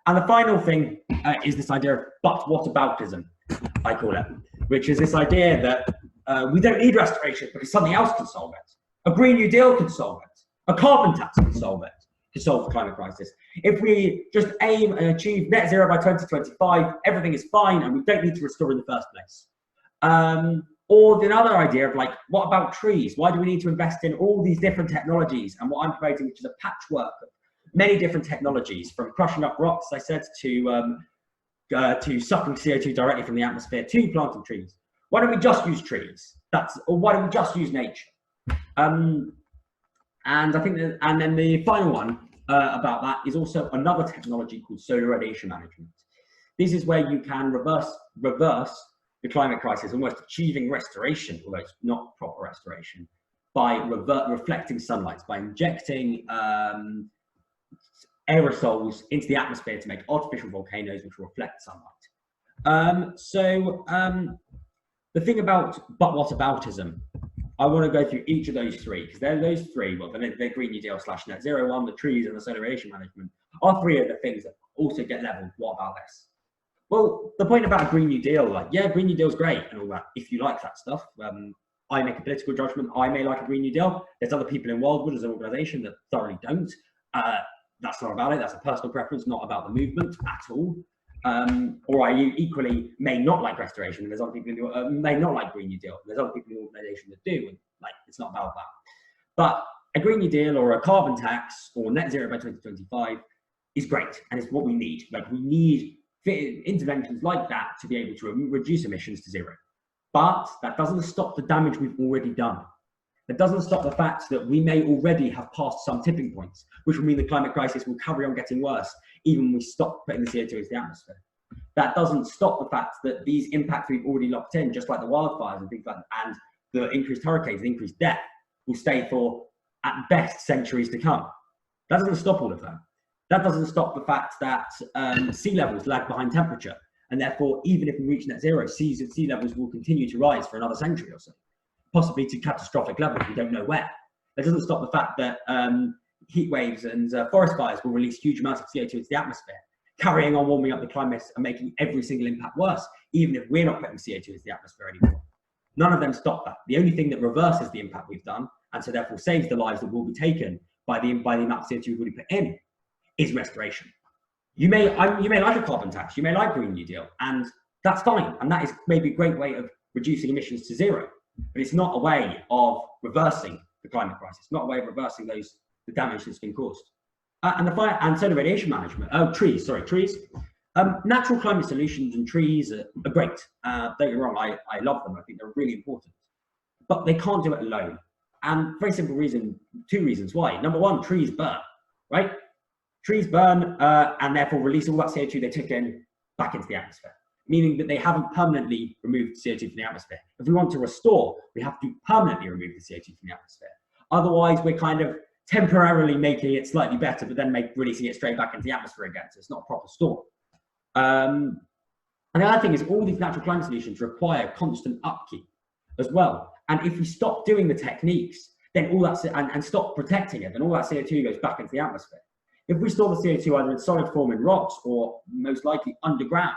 And the final thing is this idea of but whataboutism, I call it, which is this idea that we don't need restoration because something else can solve it. A Green New Deal can solve it. A carbon tax can solve it, to solve the climate crisis. If we just aim and achieve net zero by 2025, everything is fine and we don't need to restore in the first place. Or the other idea of like, what about trees? Why do we need to invest in all these different technologies? And what I'm promoting, which is a patchwork of many different technologies, from crushing up rocks, I said, to sucking CO2 directly from the atmosphere, to planting trees. Why don't we just use trees? Or why don't we just use nature? And I think that, and then the final one about that is also another technology called solar radiation management. This is where you can reverse the climate crisis, almost achieving restoration, although it's not proper restoration, by reflecting sunlight, by injecting aerosols into the atmosphere to make artificial volcanoes which will reflect sunlight. The thing about but whataboutism, I want to go through each of those three, because they're those three, well, the Green New Deal / net zero one, the trees and the solar radiation management, are three of the things that also get leveled. What about this? Well, the point about a Green New Deal, like, yeah, Green New Deal's great and all that, if you like that stuff. I make a political judgment, I may like a Green New Deal. There's other people in Wildwood as an organisation that thoroughly don't. That's not about it, that's a personal preference, not about the movement at all. Or I equally may not like restoration, and there's other people who may not like Green New Deal. There's other people in the organisation that do, and like, it's not about that. But a Green New Deal or a carbon tax or net zero by 2025 is great, and it's what we need. Like, we need interventions like that to be able to reduce emissions to zero. But that doesn't stop the damage we've already done. It doesn't stop the fact that we may already have passed some tipping points, which will mean the climate crisis will carry on getting worse, even when we stop putting the CO2 into the atmosphere. That doesn't stop the fact that these impacts we've already locked in, just like the wildfires and things like that, and the increased hurricanes, the increased death, will stay for, at best, centuries to come. That doesn't stop all of that. That doesn't stop the fact that sea levels lag behind temperature, and therefore, even if we reach net zero, sea levels will continue to rise for another century or so, possibly to catastrophic levels, we don't know where. That doesn't stop the fact that heat waves and forest fires will release huge amounts of CO2 into the atmosphere, carrying on warming up the climate and making every single impact worse, even if we're not putting CO2 into the atmosphere anymore. None of them stop that. The only thing that reverses the impact we've done, and so therefore saves the lives that will be taken by the amount of CO2 we've already put in, is restoration. You may like a carbon tax, you may like Green New Deal, and that's fine, and that is maybe a great way of reducing emissions to zero, but it's not a way of reversing the climate crisis, not a way of reversing those the damage that's been caused. And the fire and solar radiation management. Oh, trees. Sorry, trees. Natural climate solutions and trees are great. Don't get me wrong. I love them. I think they're really important, but they can't do it alone. And very simple reason. Two reasons why. Number one, trees burn. Right? Trees burn and therefore release all that CO2 they took in back into the atmosphere, meaning that they haven't permanently removed CO2 from the atmosphere. If we want to restore, we have to permanently remove the CO2 from the atmosphere. Otherwise, we're kind of temporarily making it slightly better, but then releasing it straight back into the atmosphere again. So it's not a proper storm. And the other thing is all these natural climate solutions require constant upkeep as well. And if we stop doing the techniques, then all that, and stop protecting it, then all that CO2 goes back into the atmosphere. If we store the CO2 either in solid form in rocks or most likely underground,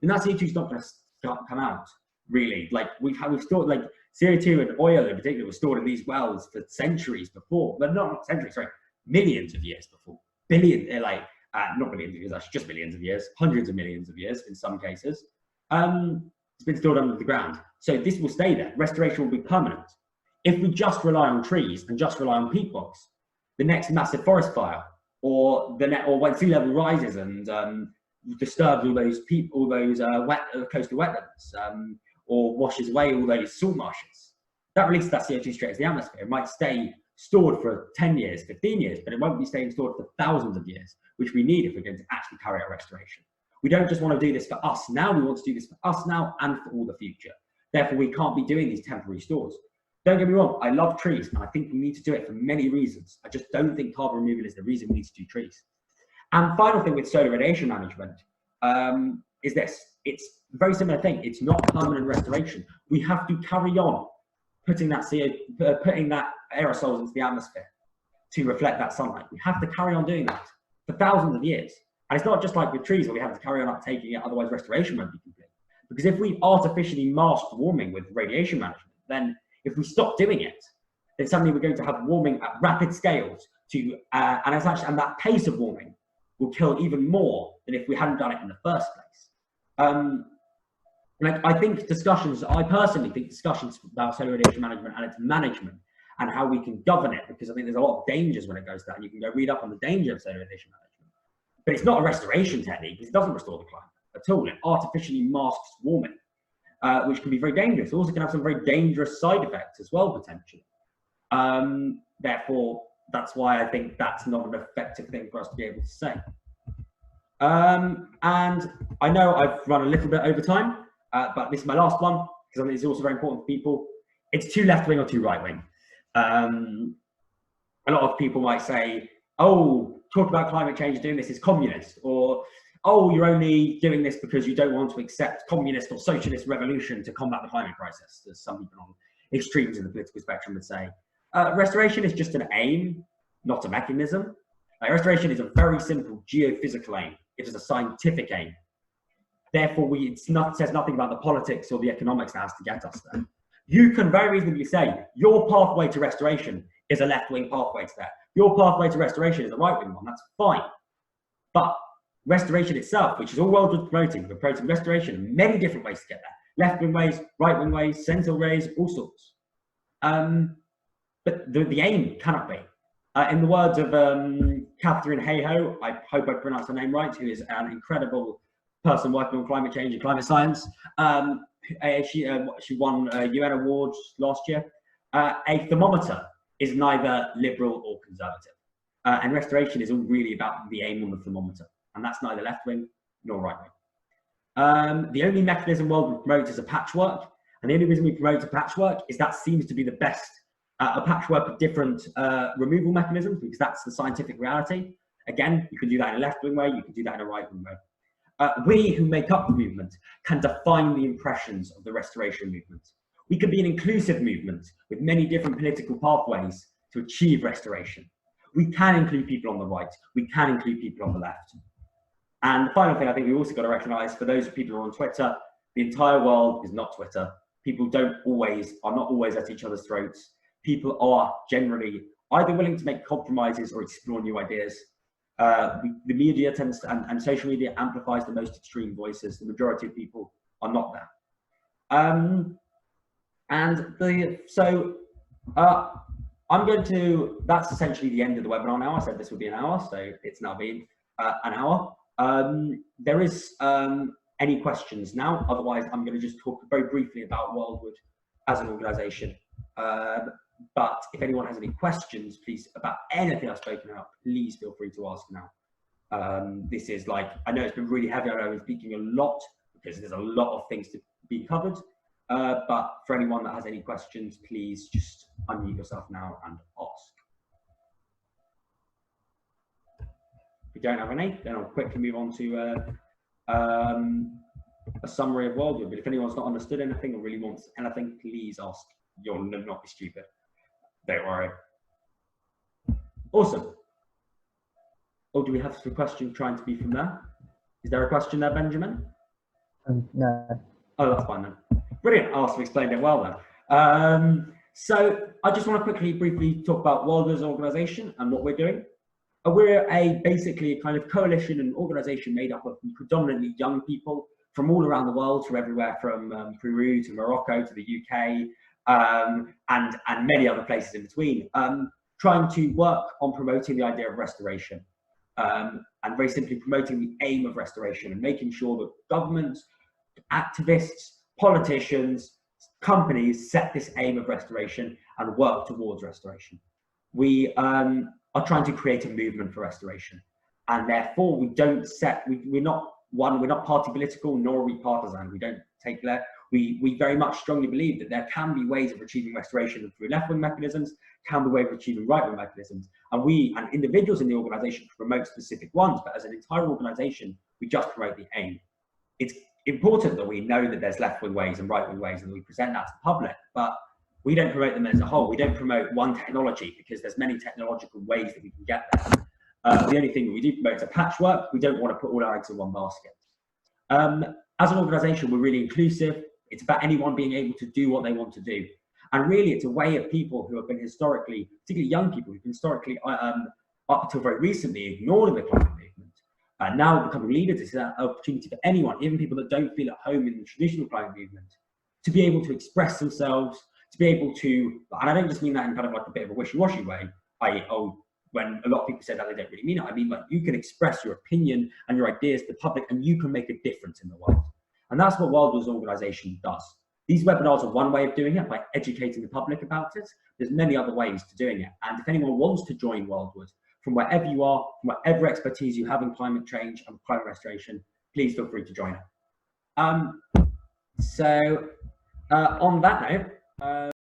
then that CO2 is not going to come out, really. Like we've stored, like CO2 and oil in particular was stored in these wells for centuries before, but not centuries, sorry, millions of years before. Not billions of years, actually just millions of years, hundreds of millions of years in some cases. It's been stored under the ground. So this will stay there. Restoration will be permanent. If we just rely on trees and just rely on peat bogs, the next massive forest fire, or when sea level rises and disturbs all those coastal wetlands, or washes away all those salt marshes, that releases that CO2 straight into the atmosphere. It might stay stored for 10 years, 15 years, but it won't be staying stored for thousands of years, which we need if we're going to actually carry out restoration. We don't just want to do this for us now, we want to do this for us now and for all the future. Therefore, we can't be doing these temporary stores. Don't get me wrong, I love trees, and I think we need to do it for many reasons. I just don't think carbon removal is the reason we need to do trees. And final thing with solar radiation management is this. It's a very similar thing. It's not permanent restoration. We have to carry on putting that aerosols into the atmosphere to reflect that sunlight. We have to carry on doing that for thousands of years. And it's not just like with trees where we have to carry on uptaking it, otherwise restoration won't be complete. Because if we artificially mask warming with radiation management, then if we stop doing it, then suddenly we're going to have warming at rapid scales and that pace of warming will kill even more than if we hadn't done it in the first place. I personally think discussions about solar radiation management and its management and how we can govern it, because I think there's a lot of dangers when it goes to that, and you can go read up on the danger of solar radiation management. But it's not a restoration technique, because it doesn't restore the climate at all. It artificially masks warming, which can be very dangerous. It also can have some very dangerous side effects as well, potentially. Therefore, that's why I think that's not an effective thing for us to be able to say. And I know I've run a little bit over time, but this is my last one, because I think it's also very important for people. It's too left-wing or too right-wing. A lot of people might say, oh, talk about climate change, doing this is communist, or oh, you're only doing this because you don't want to accept communist or socialist revolution to combat the climate crisis, as some people on extremes in the political spectrum would say. Restoration is just an aim, not a mechanism. Restoration is a very simple geophysical aim. It is a scientific aim. Therefore, it says nothing about the politics or the economics that has to get us there. You can very reasonably say your pathway to restoration is a left-wing pathway to that. Your pathway to restoration is a right-wing one. That's fine. But restoration itself, which is all world promoting, we're promoting restoration in many different ways to get there. Left-wing ways, right-wing ways, centre ways, all sorts. But the aim cannot be. In the words of Catherine Hayhoe, I hope I pronounced her name right, who is an incredible person working on climate change and climate science. She won UN awards last year. A thermometer is neither liberal or conservative. And restoration is all really about the aim on the thermometer. And that's neither left-wing nor right-wing. The only mechanism world promotes is a patchwork. And the only reason we promote a patchwork is that seems to be the best, a patchwork of different removal mechanisms, because that's the scientific reality. Again, you can do that in a left-wing way, you can do that in a right-wing way. We who make up the movement can define the impressions of the restoration movement. We can be an inclusive movement with many different political pathways to achieve restoration. We can include people on the right, we can include people on the left. And the final thing I think we also got to recognise, for those people who are on Twitter, the entire world is not Twitter. People are not always at each other's throats. People are generally either willing to make compromises or explore new ideas. The media tends to, and social media amplifies the most extreme voices. The majority of people are not there. That's essentially the end of the webinar now. I said this would be an hour, so it's now been an hour. There is any questions now? Otherwise, I'm going to just talk very briefly about Wildwood as an organisation. But if anyone has any questions, please, about anything I've spoken about, please feel free to ask now. This is like, I know it's been really heavy. I know I've been speaking a lot because there's a lot of things to be covered. But for anyone that has any questions, please just unmute yourself now and ask. If you don't have any, then I'll quickly move on to a summary of Wildwood. But if anyone's not understood anything or really wants anything, please ask. You'll not be stupid. Don't worry. Awesome. Oh, do we have a question trying to be from there? Is there a question there, Benjamin? No. Oh, that's fine then. Brilliant. I also explained it well then. So I just want to quickly, briefly talk about Wildwood as an organisation and what we're doing. We're basically a kind of coalition and organisation made up of predominantly young people from all around the world, from everywhere from Peru to Morocco to the UK, and many other places in between, trying to work on promoting the idea of restoration, and very simply promoting the aim of restoration and making sure that governments, activists, politicians, companies set this aim of restoration and work towards restoration. We are trying to create a movement for restoration, and therefore we're not party political, nor are we partisan. We don't take that. We very much strongly believe that there can be ways of achieving restoration through left-wing mechanisms, can be ways of achieving right-wing mechanisms, and we and individuals in the organisation promote specific ones, but as an entire organisation, we just promote the aim. It's important that we know that there's left-wing ways and right-wing ways, and we present that to the public, but we don't promote them as a whole. We don't promote one technology because there's many technological ways that we can get there. The only thing that we do promote is a patchwork. We don't want to put all our eggs in one basket. As an organisation, we're really inclusive. It's about anyone being able to do what they want to do. And really, it's a way of people who have been historically, particularly young people, who've been historically, up until very recently, ignored in the climate movement. Now becoming leaders is an opportunity for anyone, even people that don't feel at home in the traditional climate movement, to be able to express themselves, to be able to, and I don't just mean that in kind of like a bit of a wishy-washy way, i.e., oh, when a lot of people say that, they don't really mean it. I mean, like, you can express your opinion and your ideas to the public, and you can make a difference in the world. And that's what Wildwood's organisation does. These webinars are one way of doing it, by educating the public about it. There's many other ways to doing it. And if anyone wants to join Wildwood, from wherever you are, from whatever expertise you have in climate change and climate restoration, please feel free to join it. On that note,